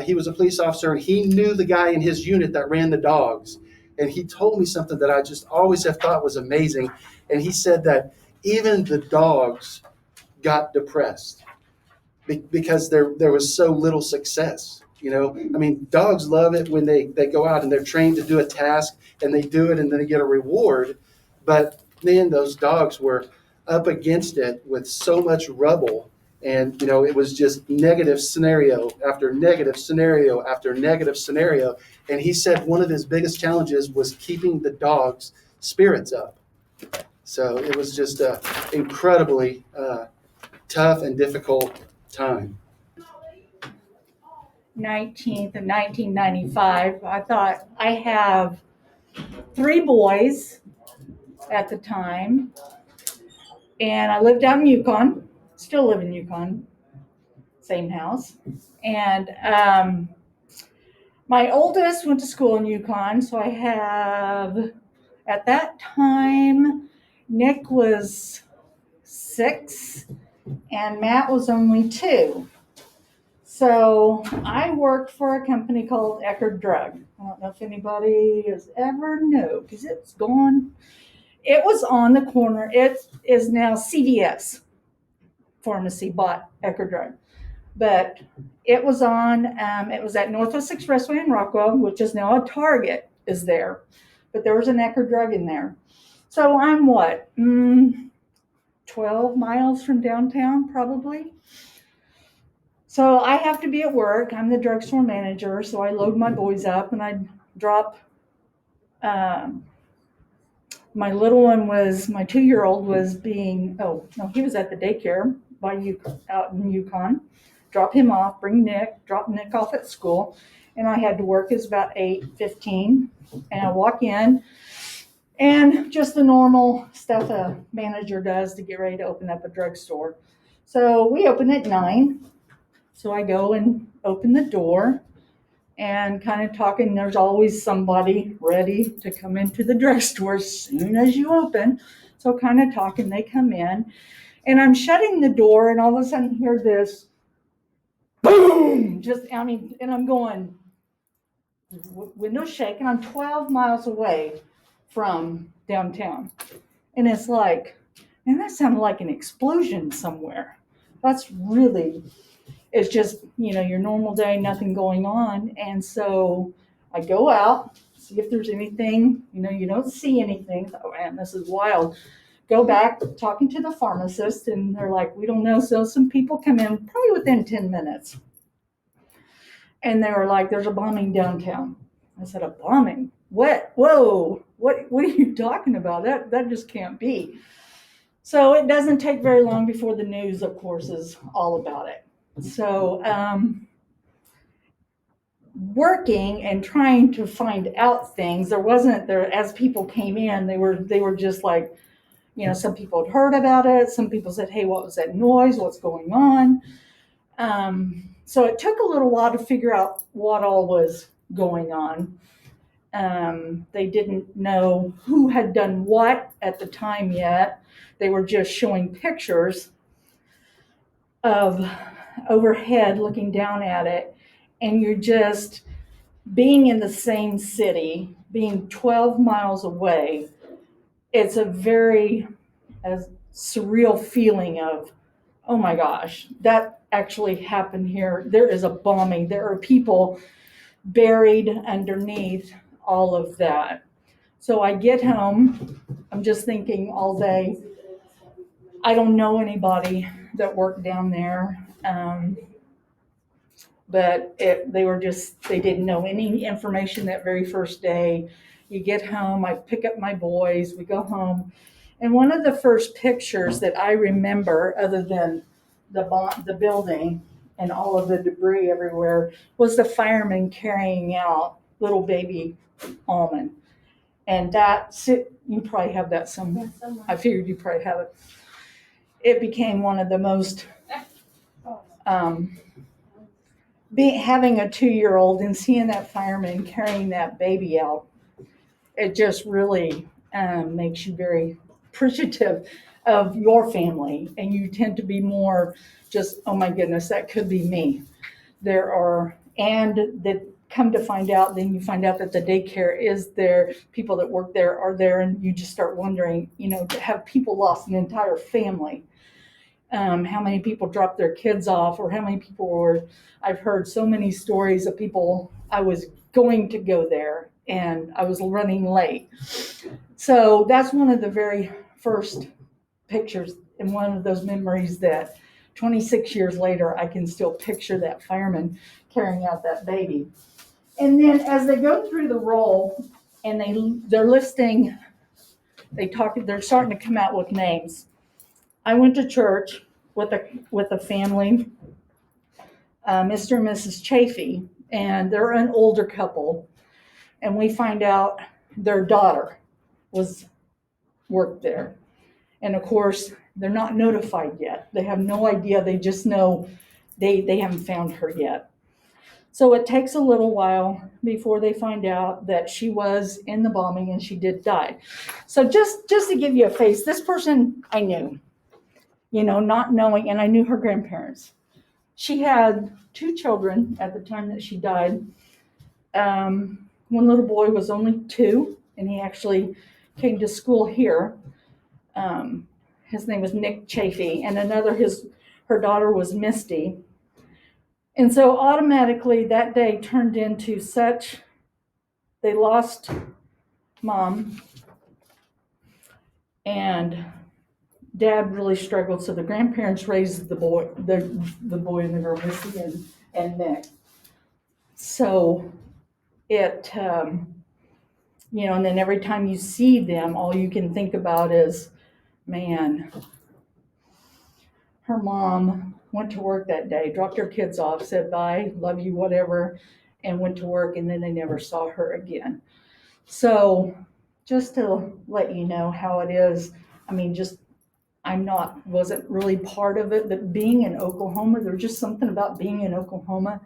he was a police officer, and he knew the guy in his unit that ran the dogs. And he told me something that I just always have thought was amazing. And he said that even the dogs got depressed because there was so little success. I mean, dogs love it when they go out and they're trained to do a task and they do it and then they get a reward. But man, those dogs were up against it with so much rubble. And, it was just negative scenario after negative scenario after negative scenario. And he said one of his biggest challenges was keeping the dogs' spirits up. So it was just an incredibly tough and difficult time. 19th of 1995. I thought I have 3 boys at the time. And I lived out in Yukon. Still live in Yukon, same house. And my oldest went to school in Yukon, so I have, at that time, Nick was 6 and Matt was only 2. So I worked for a company called Eckerd Drug. I don't know if anybody has ever known, because it's gone. It was on the corner. It is now CVS. pharmacy bought Ecodrug. But it was it was at Northwest Expressway in Rockwell, which is now a Target is there. But there was an Ecodrug in there. So I'm 12 miles from downtown, probably. So I have to be at work. I'm the drugstore manager, so I load my boys up and I drop. My little one my 2-year-old was he was at the daycare out in Yukon. Drop him off, drop Nick off at school, and I had to work. It's about 8:15, and I walk in, and just the normal stuff a manager does to get ready to open up a drugstore. So we open at 9. So I go and open the door and kind of talking. There's always somebody ready to come into the drugstore as soon as you open. So kind of talking, they come in, and I'm shutting the door, and all of a sudden hear this boom, and I'm going, windows shaking. I'm 12 miles away from downtown. And it's like, man, that sounded like an explosion somewhere. It's just, your normal day, nothing going on. And so I go out, see if there's anything, you don't see anything. Oh man, this is wild. Go back, talking to the pharmacist, and they're like, we don't know. So some people come in probably within 10 minutes. And they were like, there's a bombing downtown. I said, a bombing? What? Whoa, what are you talking about? That just can't be. So it doesn't take very long before the news, of course, is all about it. So working and trying to find out things, as people came in, they were just like, some people had heard about it. Some people said, hey, what was that noise? What's going on? So it took a little while to figure out what all was going on. They didn't know who had done what at the time yet. They were just showing pictures of overhead looking down at it. And you're just being in the same city, being 12 miles away. It's a very surreal feeling of, oh my gosh, that actually happened here. There is a bombing. There are people buried underneath all of that. So I get home. I'm just thinking all day, I don't know anybody that worked down there. But they didn't know any information that very first day. You get home, I pick up my boys, we go home. And one of the first pictures that I remember, other than the building and all of the debris everywhere, was the firemen carrying out little baby Almond. And you probably have that somewhere. I figured you probably have it. It became one of the most, having a 2-year-old and seeing that fireman carrying that baby out, it just really makes you very appreciative of your family, and you tend to be more just, oh my goodness, that could be me. And that come to find out, then you find out that the daycare is there, people that work there are there, and you just start wondering, to have people lost an entire family. How many people dropped their kids off, or how many people I've heard so many stories of people, I was going to go there and I was running late. So that's one of the very first pictures and one of those memories that 26 years later, I can still picture that fireman carrying out that baby. And then as they go through the roll and they're listing, they're starting to come out with names. I went to church with a family, Mr. and Mrs. Chafee, and they're an older couple. And we find out their daughter worked there. And of course, they're not notified yet. They have no idea. They just know they haven't found her yet. So it takes a little while before they find out that she was in the bombing and she did die. So just to give you a face, this person I knew, not knowing, and I knew her grandparents. She had 2 children at the time that she died. One little boy was only 2, and he actually came to school here. His name was Nick Chafee, and another, his her daughter was Misty. And so automatically that day turned into they lost mom, and dad really struggled. So the grandparents raised the boy and the girl, Misty and Nick. So it, and then every time you see them, all you can think about is, man, her mom went to work that day, dropped her kids off, said bye, love you, whatever, and went to work, and then they never saw her again. So just to let you know how it is, I mean, wasn't really part of it, but being in Oklahoma, there's just something about being in Oklahoma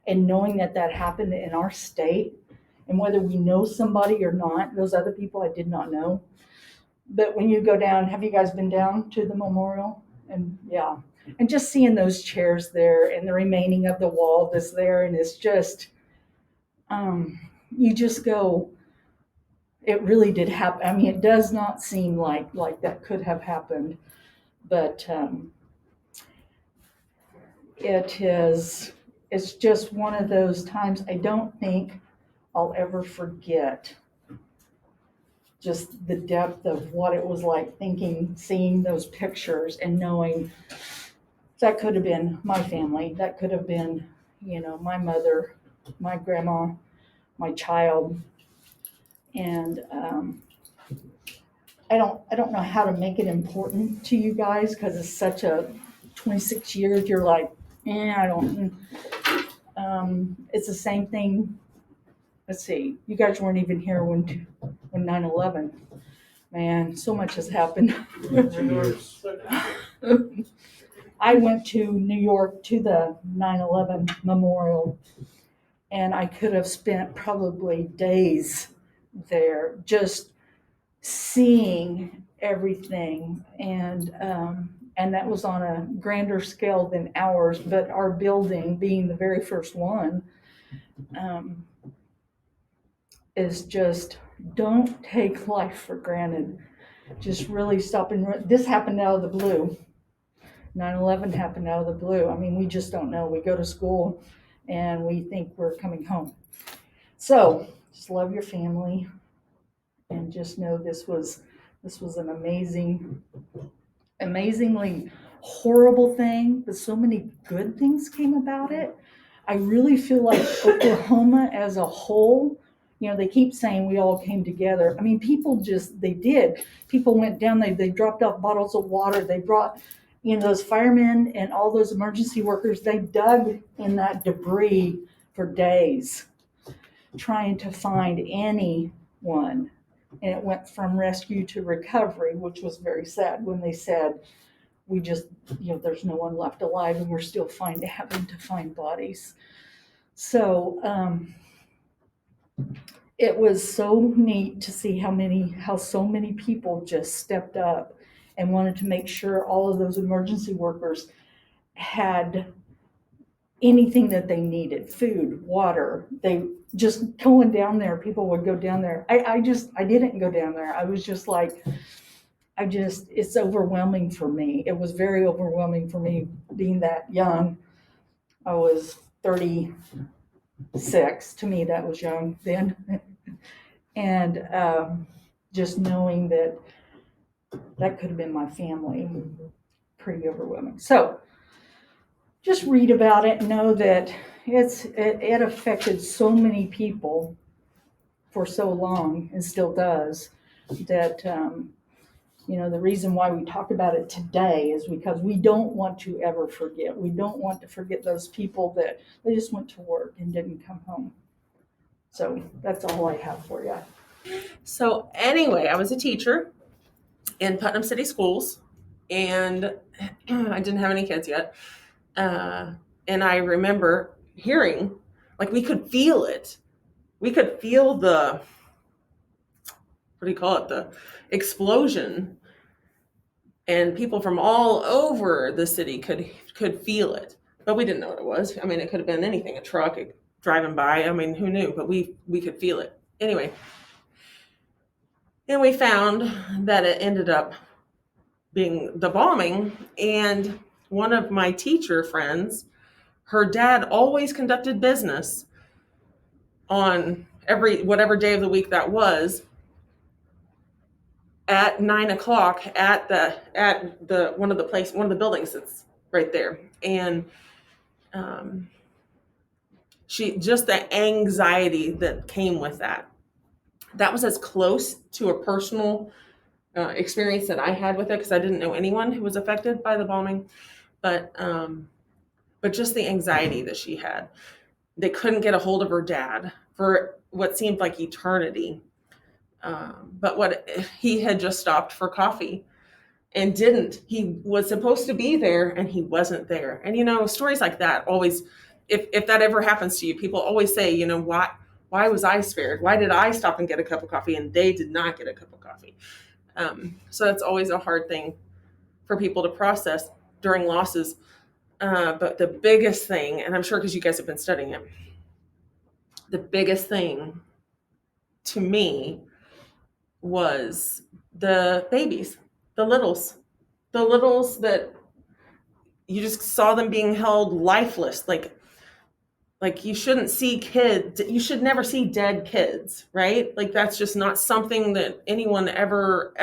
and knowing that happened in our state, and whether we know somebody or not, those other people I did not know. But when you go down, have you guys been down to the memorial? And yeah, and just seeing those chairs there and the remaining of the wall that's there, and it's just, you just go, it really did happen. I mean, it does not seem like that could have happened, but it's just one of those times I don't think I'll ever forget just the depth of what it was like seeing those pictures and knowing that could have been my family. That could have been, my mother, my grandma, my child. And I don't know how to make it important to you guys, because it's such a 26 years, you're like, I don't, it's the same thing. Let's see, you guys weren't even here when 9/11, man, so much has happened. I went to New York to the 9/11 memorial, and I could have spent probably days there just seeing everything, and that was on a grander scale than ours, but our building being the very first one, is just, don't take life for granted. Just really stop this happened out of the blue. 9/11 happened out of the blue. I mean, we just don't know. We go to school and we think we're coming home. So just love your family, and just know this was an amazingly horrible thing, but so many good things came about it. I really feel like Oklahoma as a whole, they keep saying we all came together. I mean, they did. People went down, they dropped off bottles of water. They brought, those firemen and all those emergency workers, they dug in that debris for days trying to find anyone. And it went from rescue to recovery, which was very sad when they said, we just, there's no one left alive, and we're still having to find bodies. So it was so neat to see how so many people just stepped up and wanted to make sure all of those emergency workers had anything that they needed, food, water. They just going down there, people would go down there. I didn't go down there. I was just like, it's overwhelming for me. It was very overwhelming for me being that young. I was 36. To me, that was young then. And just knowing that could have been my family, pretty overwhelming. So just read about it and know that it affected so many people for so long, and still does, that the reason why we talk about it today is because we don't want to ever forget. We don't want to forget those people that they just went to work and didn't come home. So that's all I have for you. So anyway, I was a teacher in Putnam City Schools, and I didn't have any kids yet. And I remember hearing, like, we could feel it. We could feel the explosion, and people from all over the city could feel it, but we didn't know what it was. I mean, it could have been anything, a truck driving by. I mean, who knew? But we could feel it. Anyway, and we found that it ended up being the bombing, and one of my teacher friends, her dad always conducted business on whatever day of the week that was, at 9:00 at the one of the buildings that's right there. And she, just the anxiety that came with that was as close to a personal experience that I had with it, because I didn't know anyone who was affected by the bombing, but just the anxiety that she had. They couldn't get a hold of her dad for what seemed like eternity. But what he had just stopped for coffee and didn't. He was supposed to be there and he wasn't there. And stories like that always, if that ever happens to you, people always say, why was I spared? Why did I stop and get a cup of coffee and they did not get a cup of coffee? So that's always a hard thing for people to process during losses. But the biggest thing, and I'm sure because you guys have been studying it, the biggest thing to me was the babies, the littles that you just saw them being held lifeless. Like you shouldn't see kids. You should never see dead kids, right? Like that's just not something that anyone ever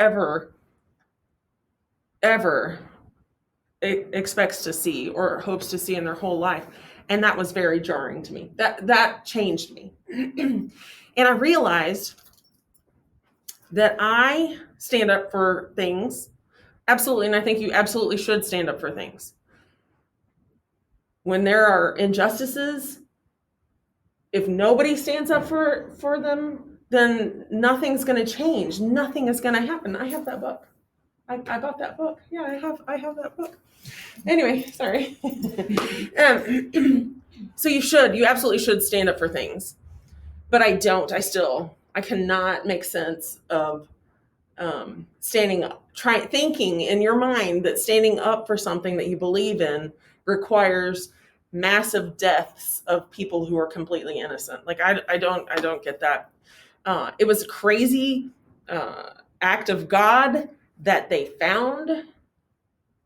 expects to see or hopes to see in their whole life. And that was very jarring to me. That changed me. And I realized that I stand up for things. Absolutely. And I think you absolutely should stand up for things. When there are injustices, if nobody stands up for them, then nothing's going to change. Nothing is going to happen. I have that book. I bought that book. Yeah, I have that book. Anyway, sorry. So you absolutely should stand up for things. But I don't. I cannot make sense of standing up, thinking in your mind that standing up for something that you believe in requires massive deaths of people who are completely innocent. Like I don't get that. It was a crazy act of God that they found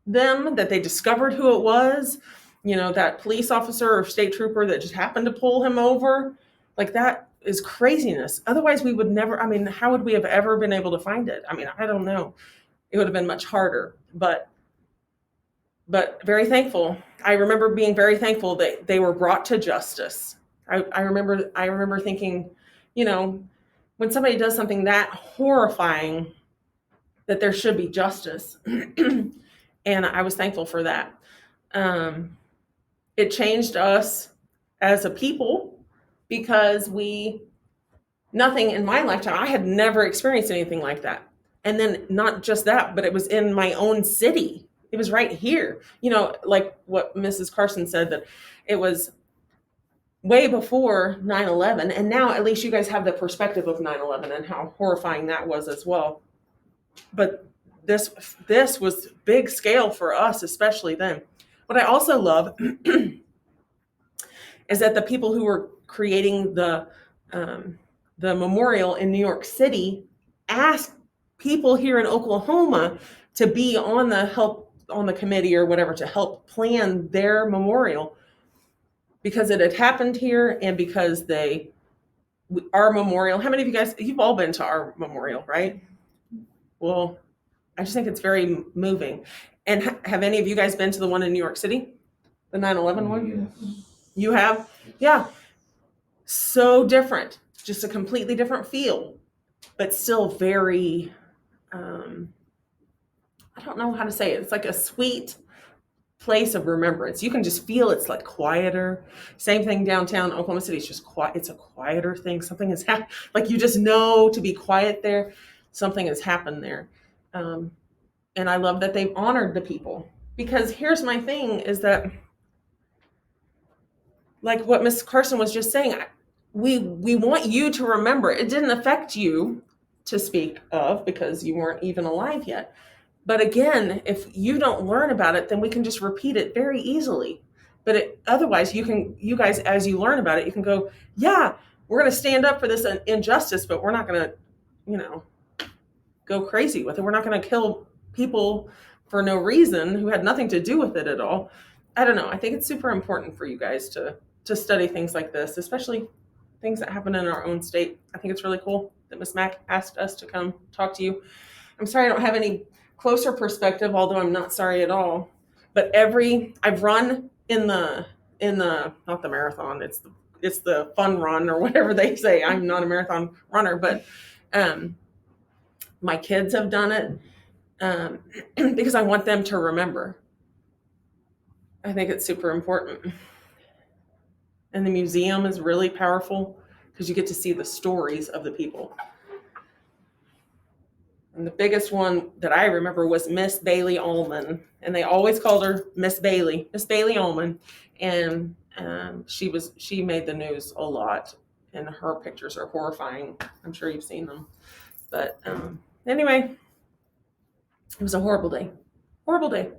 them, that they discovered who it was. That police officer or state trooper that just happened to pull him over. Like that is craziness. Otherwise we would never, how would we have ever been able to find it? I don't know. It would have been much harder, but very thankful. I remember being very thankful that they were brought to justice. I remember thinking, when somebody does something that horrifying, that there should be justice. And I was thankful for that. It changed us as a people, because nothing in my lifetime, I had never experienced anything like that. And then not just that, but it was in my own city. It was right here. Like what Mrs. Carson said, that it was way before 9/11. And now at least you guys have the perspective of 9/11 and how horrifying that was as well. But this was big scale for us, especially then. What I also love is that the people who were creating the memorial in New York City asked people here in Oklahoma to be on the committee or whatever to help plan their memorial, because it had happened here and because our memorial. How many of you guys, you've all been to our memorial, right? Well, I just think it's very moving. And have any of you guys been to the one in New York City? The 9/11 one? Yes. You have? Yeah. So different. Just a completely different feel, but still very, I don't know how to say it. It's like a sweet place of remembrance. You can just feel it's like quieter. Same thing downtown Oklahoma City. It's just quiet. It's a quieter thing. Something has happened. Like you just know to be quiet there. Something has happened there. And I love that they've honored the people, because here's my thing is that, like what Miss Carson was just saying, we want you to remember. It didn't affect you to speak of because you weren't even alive yet. But again, if you don't learn about it, then we can just repeat it very easily. But otherwise, you guys, as you learn about it, you can go, yeah, we're going to stand up for this injustice, but we're not going to, go crazy with it. We're not going to kill people for no reason, who had nothing to do with it at all. I don't know. I think it's super important for you guys to study things like this, especially things that happen in our own state. I think it's really cool that Miss Mack asked us to come talk to you. I'm sorry I don't have any closer perspective, although I'm not sorry at all. But I've run in the not the marathon, it's the fun run or whatever they say. I'm not a marathon runner, but my kids have done it because I want them to remember. I think it's super important. And the museum is really powerful because you get to see the stories of the people. And the biggest one that I remember was Miss Bailey Ullman. And they always called her Miss Bailey Ullman. And she made the news a lot. And her pictures are horrifying. I'm sure you've seen them. But anyway, it was a horrible day. Horrible day.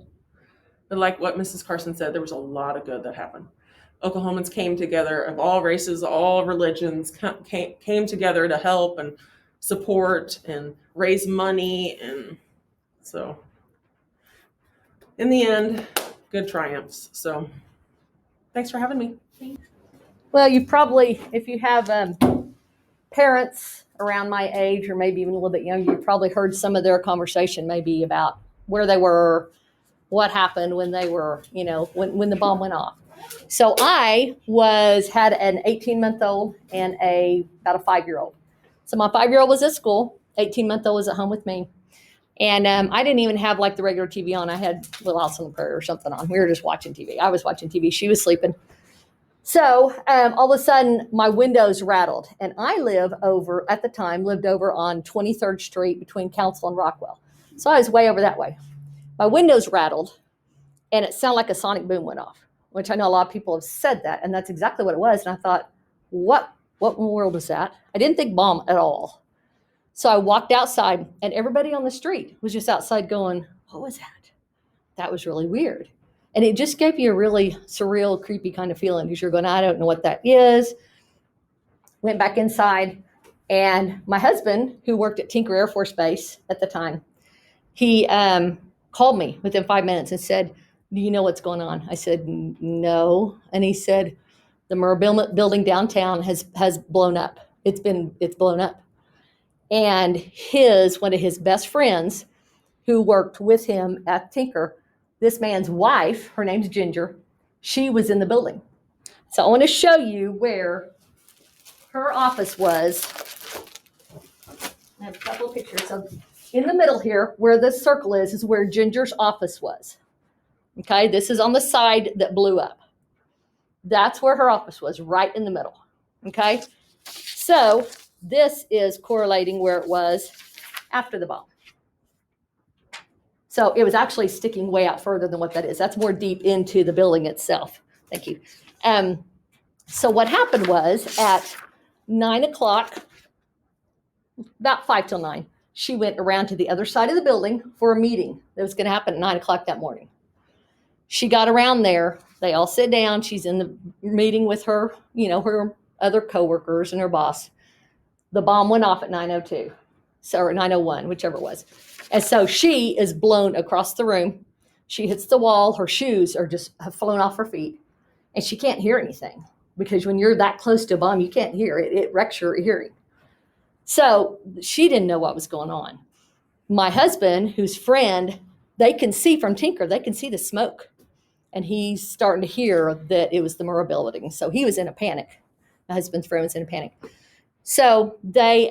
But like what Mrs. Carson said, there was a lot of good that happened. Oklahomans came together of all races, all religions, came together to help and support and raise money. And so in the end, good triumphs. So thanks for having me. Well, you probably, if you have parents around my age or maybe even a little bit younger, you probably heard some of their conversation maybe about where they were, what happened when they were, when the bomb went off. So I had an 18-month-old and about a 5-year-old. So my 5-year-old was at school, 18-month-old was at home with me. And I didn't even have like the regular TV on. I had Little House on the Prairie or something on. We were just watching TV. I was watching TV. She was sleeping. So all of a sudden my windows rattled. And I lived over on 23rd Street between Council and Rockwell. So I was way over that way. My windows rattled and it sounded like a sonic boom went off, which I know a lot of people have said that. And that's exactly what it was. And I thought, what in the world is that? I didn't think bomb at all. So I walked outside and everybody on the street was just outside going, what was that? That was really weird. And it just gave you a really surreal, creepy kind of feeling because you're going, I don't know what that is. Went back inside and my husband, who worked at Tinker Air Force Base at the time, he called me within 5 minutes and said, do you know what's going on? I said, no. And he said, the Murrah Building downtown has blown up. It's blown up. And one of his best friends who worked with him at Tinker, this man's wife, her name's Ginger, she was in the building. So I want to show you where her office was. I have a couple of pictures. So in the middle here, where this circle is where Ginger's office was. Okay, this is on the side that blew up. That's where her office was, right in the middle. Okay, so this is correlating where it was after the bomb. So it was actually sticking way out further than what that is. That's more deep into the building itself. Thank you. So what happened was at 9 o'clock, about 5 till 9, she went around to the other side of the building for a meeting that was going to happen at 9 o'clock that morning. She got around there. They all sit down. She's in the meeting with her, her other coworkers and her boss. The bomb went off at 9:02, or 9:01, whichever it was. And so she is blown across the room. She hits the wall. Her shoes have flown off her feet, and she can't hear anything because when you're that close to a bomb, you can't hear it. It wrecks your hearing. So she didn't know what was going on. My husband, whose friend, they can see from Tinker, they can see the smoke. And he's starting to hear that it was the Murrah Building. So he was in a panic. My husband's friend was in a panic. So they,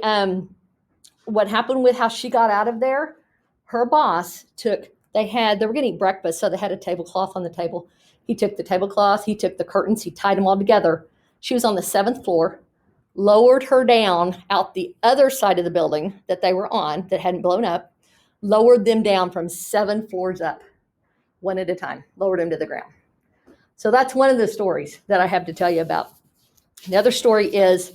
what happened with how she got out of there, her boss they were getting breakfast, so they had a tablecloth on the table. He took the tablecloth, he took the curtains, he tied them all together. She was on the 7th floor, lowered her down out the other side of the building that they were on that hadn't blown up, lowered them down from 7 floors up, one at a time, lowered them to the ground. So that's one of the stories that I have to tell you about. The other story is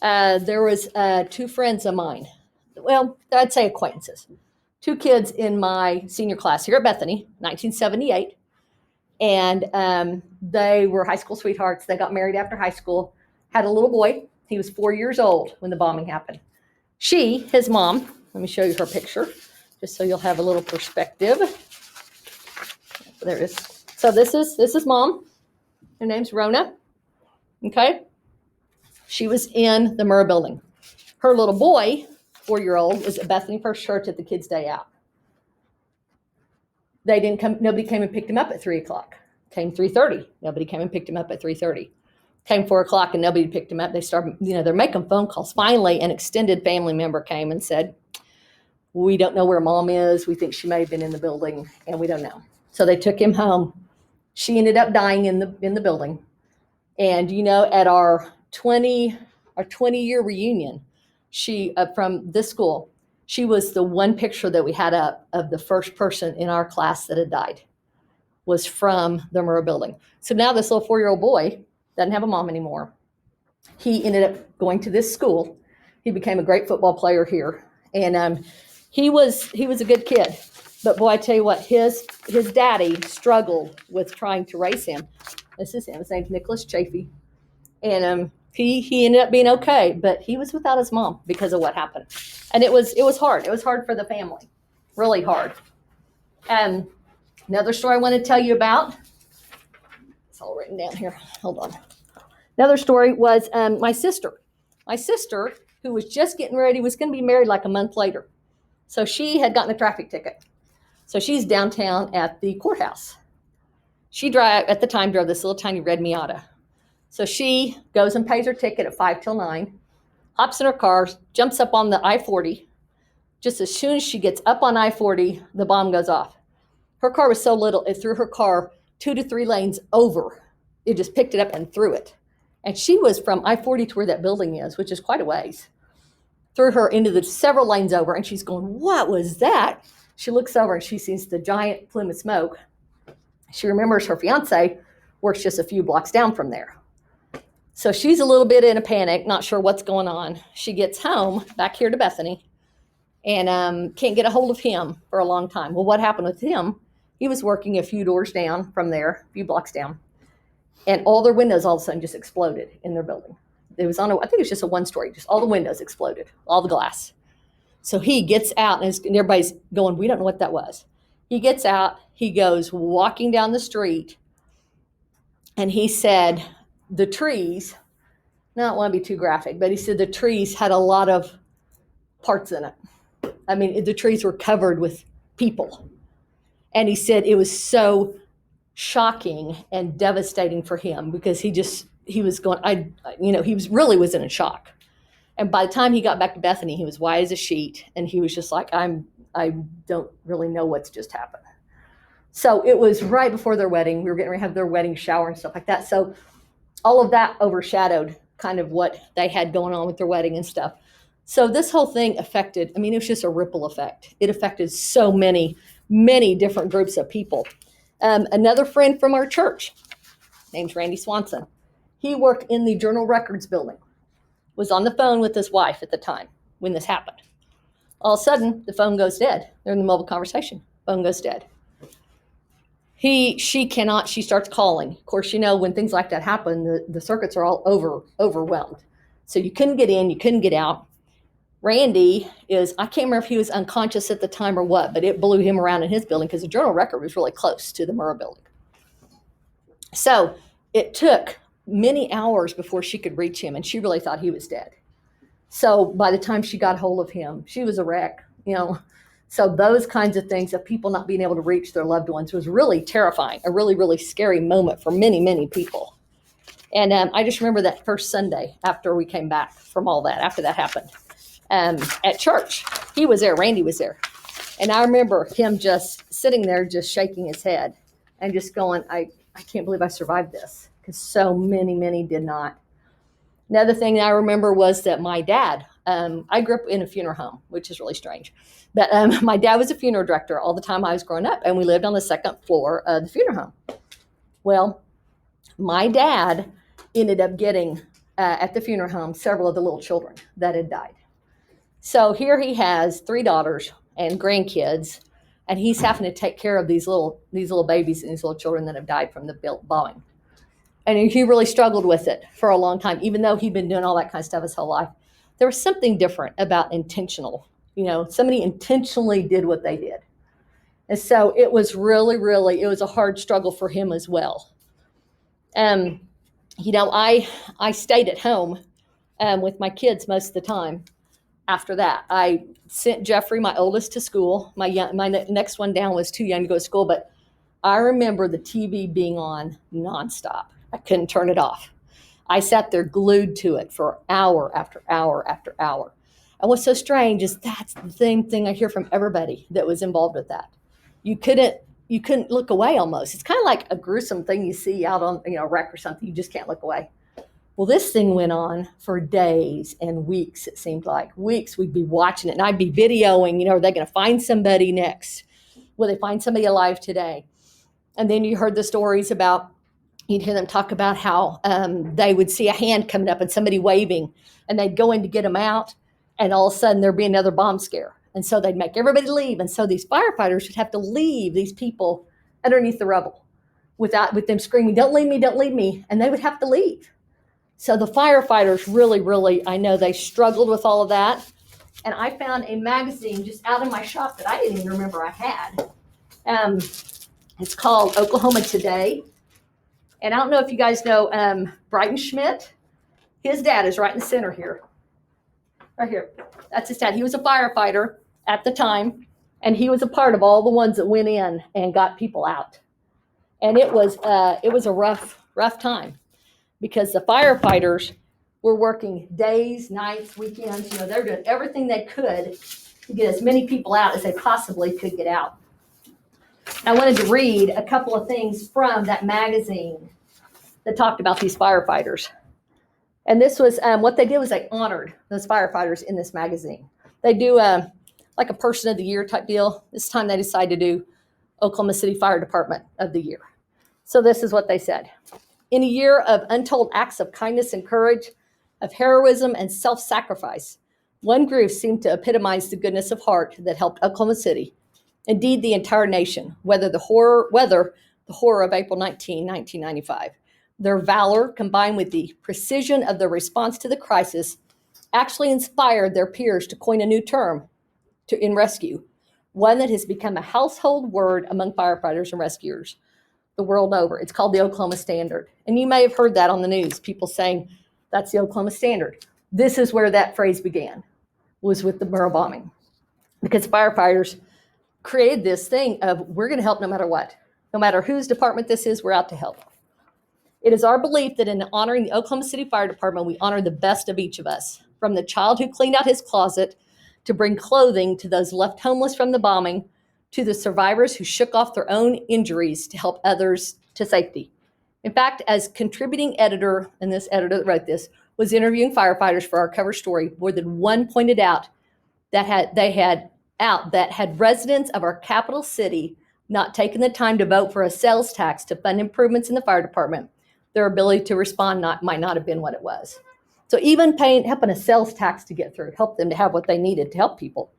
there was 2 friends of mine. Well, I'd say acquaintances. 2 kids in my senior class here at Bethany, 1978. And they were high school sweethearts. They got married after high school, had a little boy. He was 4 years old when the bombing happened. His mom, let me show you her picture, just so you'll have a little perspective. There it is. So this is mom. Her name's Rona. Okay. She was in the Murrah Building. Her little boy, 4-year-old, is at Bethany First Church at the kids' day out. They didn't come. Nobody came and picked him up at 3:00. Came 3:30. Nobody came and picked him up at 3:30. Came 4:00 and nobody picked him up. They started, they're making phone calls. Finally, an extended family member came and said, "We don't know where mom is. We think she may have been in the building, and we don't know." So they took him home. She ended up dying in the building. And at our 20-year reunion, she from this school, she was the one picture that we had up of the first person in our class that had died, was from the Murrah Building. So now this little 4-year-old boy doesn't have a mom anymore. He ended up going to this school. He became a great football player here, and he was a good kid. But boy, I tell you what, his daddy struggled with trying to raise him. This is him. His name's Nicholas Chafee, and he ended up being okay, but he was without his mom because of what happened, and it was hard. It was hard for the family, really hard. And another story I want to tell you about. It's all written down here. Hold on. Another story was my sister. My sister, who was just getting ready, was going to be married like a month later. So she had gotten a traffic ticket. So she's downtown at the courthouse. She at the time drove this little tiny red Miata. So she goes and pays her ticket at 5 till 9, hops in her car, jumps up on the I-40. Just as soon as she gets up on I-40, the bomb goes off. Her car was so little, it threw her car 2 to 3 lanes over. It just picked it up and threw it. And she was from I-40 to where that building is, which is quite a ways. Threw her into the several lanes over, and she's going, "What was that?" She looks over and she sees the giant plume of smoke. She remembers her fiance works just a few blocks down from there. So she's a little bit in a panic, not sure what's going on. She gets home back here to Bethany and can't get a hold of him for a long time. Well, what happened with him? He was working a few doors down from there, a few blocks down, and all their windows all of a sudden just exploded in their building. It was I think it was just a 1-story, just all the windows exploded, all the glass. So he gets out, and everybody's going, "We don't know what that was." He gets out, he goes walking down the street, and he said the trees, I don't want to be too graphic, but he said the trees had a lot of parts in it. I mean, the trees were covered with people. And he said it was so shocking and devastating for him because he was going, he was in shock. And by the time he got back to Bethany, he was white as a sheet. And he was just like, I don't really know what's just happened. So it was right before their wedding. We were getting ready to have their wedding shower and stuff like that. So all of that overshadowed kind of what they had going on with their wedding and stuff. So this whole thing affected, it was just a ripple effect. It affected so many, many different groups of people. Another friend from our church, named Randy Swanson, he worked in the Journal Records building, was on the phone with his wife at the time when this happened. All of a sudden, the phone goes dead. They're in the middle of a conversation. Phone goes dead. She starts calling. Of course, when things like that happen, the circuits are all overwhelmed. So you couldn't get in, you couldn't get out. Randy I can't remember if he was unconscious at the time or what, but it blew him around in his building because the Journal Record was really close to the Murrah Building. So it took many hours before she could reach him, and she really thought he was dead. So by the time she got hold of him, she was a wreck, So those kinds of things of people not being able to reach their loved ones was really terrifying, a really, really scary moment for many, many people. And I just remember that first Sunday after we came back from all that, after that happened, at church. He was there, Randy was there. And I remember him just sitting there, just shaking his head and just going, I can't believe I survived this, because so many, many did not. Another thing I remember was that my dad, I grew up in a funeral home, which is really strange. But my dad was a funeral director all the time I was growing up, and we lived on the second floor of the funeral home. Well, my dad ended up getting, at the funeral home, several of the little children that had died. So here he has 3 daughters and grandkids, and he's having to take care of these little babies and these little children that have died from the bombing. And he really struggled with it for a long time, even though he'd been doing all that kind of stuff his whole life. There was something different about intentional. Somebody intentionally did what they did. And so it was really, it was a hard struggle for him as well. I stayed at home with my kids most of the time. After that, I sent Jeffrey, my oldest, to school. My next one down was too young to go to school, but I remember the TV being on nonstop. I couldn't turn it off. I sat there glued to it for hour after hour after hour. And what's so strange is that's the same thing I hear from everybody that was involved with that. You couldn't look away almost. It's kind of like a gruesome thing you see out on, a wreck or something. You just can't look away. Well, this thing went on for days and weeks. It seemed like weeks. We'd be watching it, and I'd be videoing. Are they going to find somebody next? Will they find somebody alive today? And then you heard the stories about, you'd hear them talk about how they would see a hand coming up and somebody waving, and they'd go in to get them out, and all of a sudden there'd be another bomb scare. And so they'd make everybody leave. And so these firefighters would have to leave these people underneath the rubble with them screaming, "Don't leave me, don't leave me." And they would have to leave. So the firefighters really, I know they struggled with all of that. And I found a magazine just out in my shop that I didn't even remember I had. It's called Oklahoma Today. And I don't know if you guys know Brighton Schmidt. His dad is right in the center here. Right here. That's his dad. He was a firefighter at the time, and he was a part of all the ones that went in and got people out. And it was a rough time, because the firefighters were working days, nights, weekends. They're doing everything they could to get as many people out as they possibly could get out. I wanted to read a couple of things from that magazine that talked about these firefighters. And this was, what they did was they honored those firefighters in this magazine. They do like a person of the year type deal. This time they decided to do Oklahoma City Fire Department of the Year. So this is what they said. In a year of untold acts of kindness and courage, of heroism and self-sacrifice, one group seemed to epitomize the goodness of heart that helped Oklahoma City, indeed the entire nation, weather the horror of April 19, 1995. Their valor, combined with the precision of their response to the crisis, actually inspired their peers to coin a new term in rescue, one that has become a household word among firefighters and rescuers the world over. It's called the Oklahoma Standard. And you may have heard that on the news, people saying that's the Oklahoma Standard. This is where that phrase began, was with the Murrah bombing. Because firefighters created this thing of, we're going to help no matter what. No matter whose department this is, we're out to help. It is our belief that in honoring the Oklahoma City Fire Department, we honor the best of each of us, from the child who cleaned out his closet to bring clothing to those left homeless from the bombing, to the survivors who shook off their own injuries to help others to safety. In fact, as contributing editor, and this editor that wrote this was interviewing firefighters for our cover story, more than one pointed out that had residents of our capital city not taken the time to vote for a sales tax to fund improvements in the fire department, their ability to respond might not have been what it was. So even helping a sales tax to get through helped them to have what they needed to help people.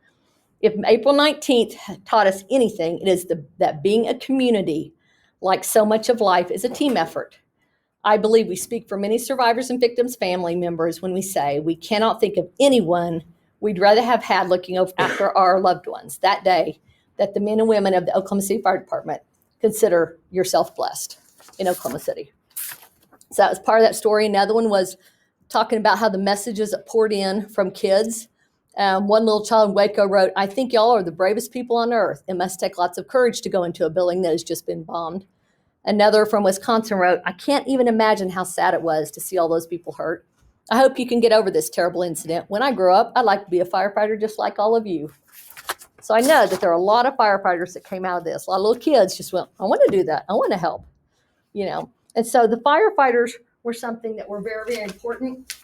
If April 19th taught us anything, it is that being a community, like so much of life, is a team effort. I believe we speak for many survivors and victims' family members when we say we cannot think of anyone we'd rather have had looking after our loved ones that day, that the men and women of the Oklahoma City Fire Department consider yourself blessed in Oklahoma City. So that was part of that story. Another one was talking about how the messages that poured in from kids. One little child in Waco wrote, "I think y'all are the bravest people on earth. It must take lots of courage to go into a building that has just been bombed." Another from Wisconsin wrote, "I can't even imagine how sad it was to see all those people hurt. I hope you can get over this terrible incident. When I grow up, I'd like to be a firefighter just like all of you." So I know that there are a lot of firefighters that came out of this. A lot of little kids just went, "I want to do that. I want to help." And so the firefighters were something that were very, very important.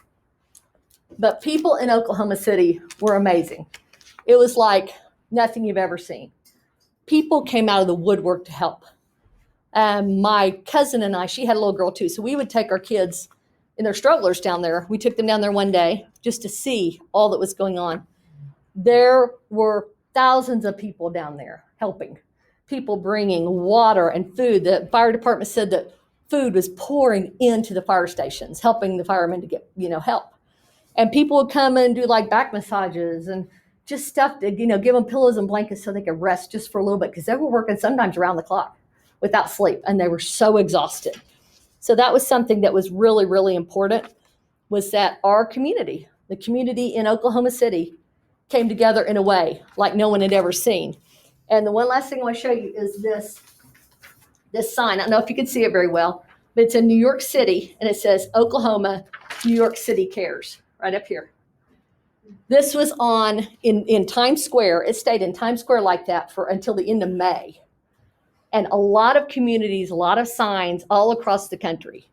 But people in Oklahoma City were amazing. It was like nothing you've ever seen. People came out of the woodwork to help. My cousin and I, she had a little girl too, so we would take our kids in their strollers down there. We took them down there one day just to see all that was going on. There were thousands of people down there helping. People bringing water and food. The fire department said that food was pouring into the fire stations, helping the firemen to get, help. And people would come and do like back massages and just stuff to, give them pillows and blankets so they could rest just for a little bit, because they were working sometimes around the clock without sleep, and they were so exhausted. So that was something that was really, really important, was that our community, the community in Oklahoma City, came together in a way like no one had ever seen. And the one last thing I want to show you is this sign. I don't know if you can see it very well, but it's in New York City, and it says Oklahoma, New York City Cares, right up here. This was on in Times Square. It stayed in Times Square like that for until the end of May. And a lot of communities, a lot of signs all across the country,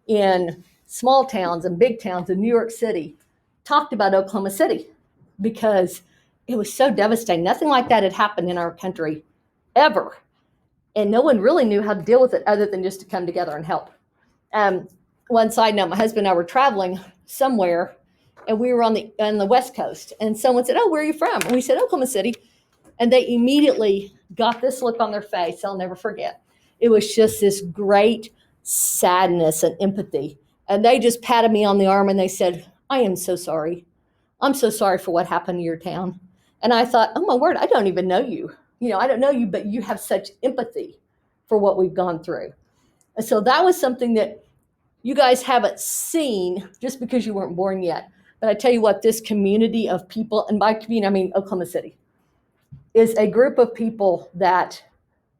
in small towns and big towns in New York City, talked about Oklahoma City because it was so devastating. Nothing like that had happened in our country ever. And no one really knew how to deal with it other than just to come together and help. One side note, my husband and I were traveling somewhere, and we were on the West Coast. And someone said, "Oh, where are you from?" And we said, "Oklahoma City." And they immediately got this look on their face I'll never forget. It was just this great sadness and empathy. And they just patted me on the arm and they said, "I am so sorry. I'm so sorry for what happened to your town." And I thought, oh my word, I don't even know you. I don't know you, but you have such empathy for what we've gone through. And so that was something that you guys haven't seen just because you weren't born yet. But I tell you what, this community of people, and by community, I mean Oklahoma City, is a group of people that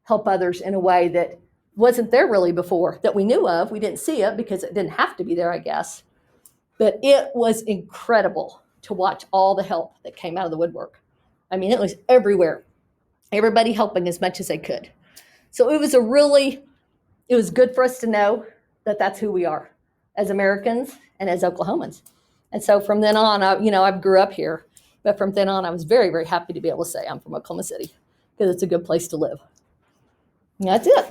help others in a way that wasn't there really before, that we knew of. We didn't see it because it didn't have to be there, I guess. But it was incredible to watch all the help that came out of the woodwork. I mean, it was everywhere. Everybody helping as much as they could. So it was good for us to know that that's who we are as Americans and as Oklahomans. And so from then on, I grew up here, but from then on, I was very, very happy to be able to say I'm from Oklahoma City because it's a good place to live. And that's it.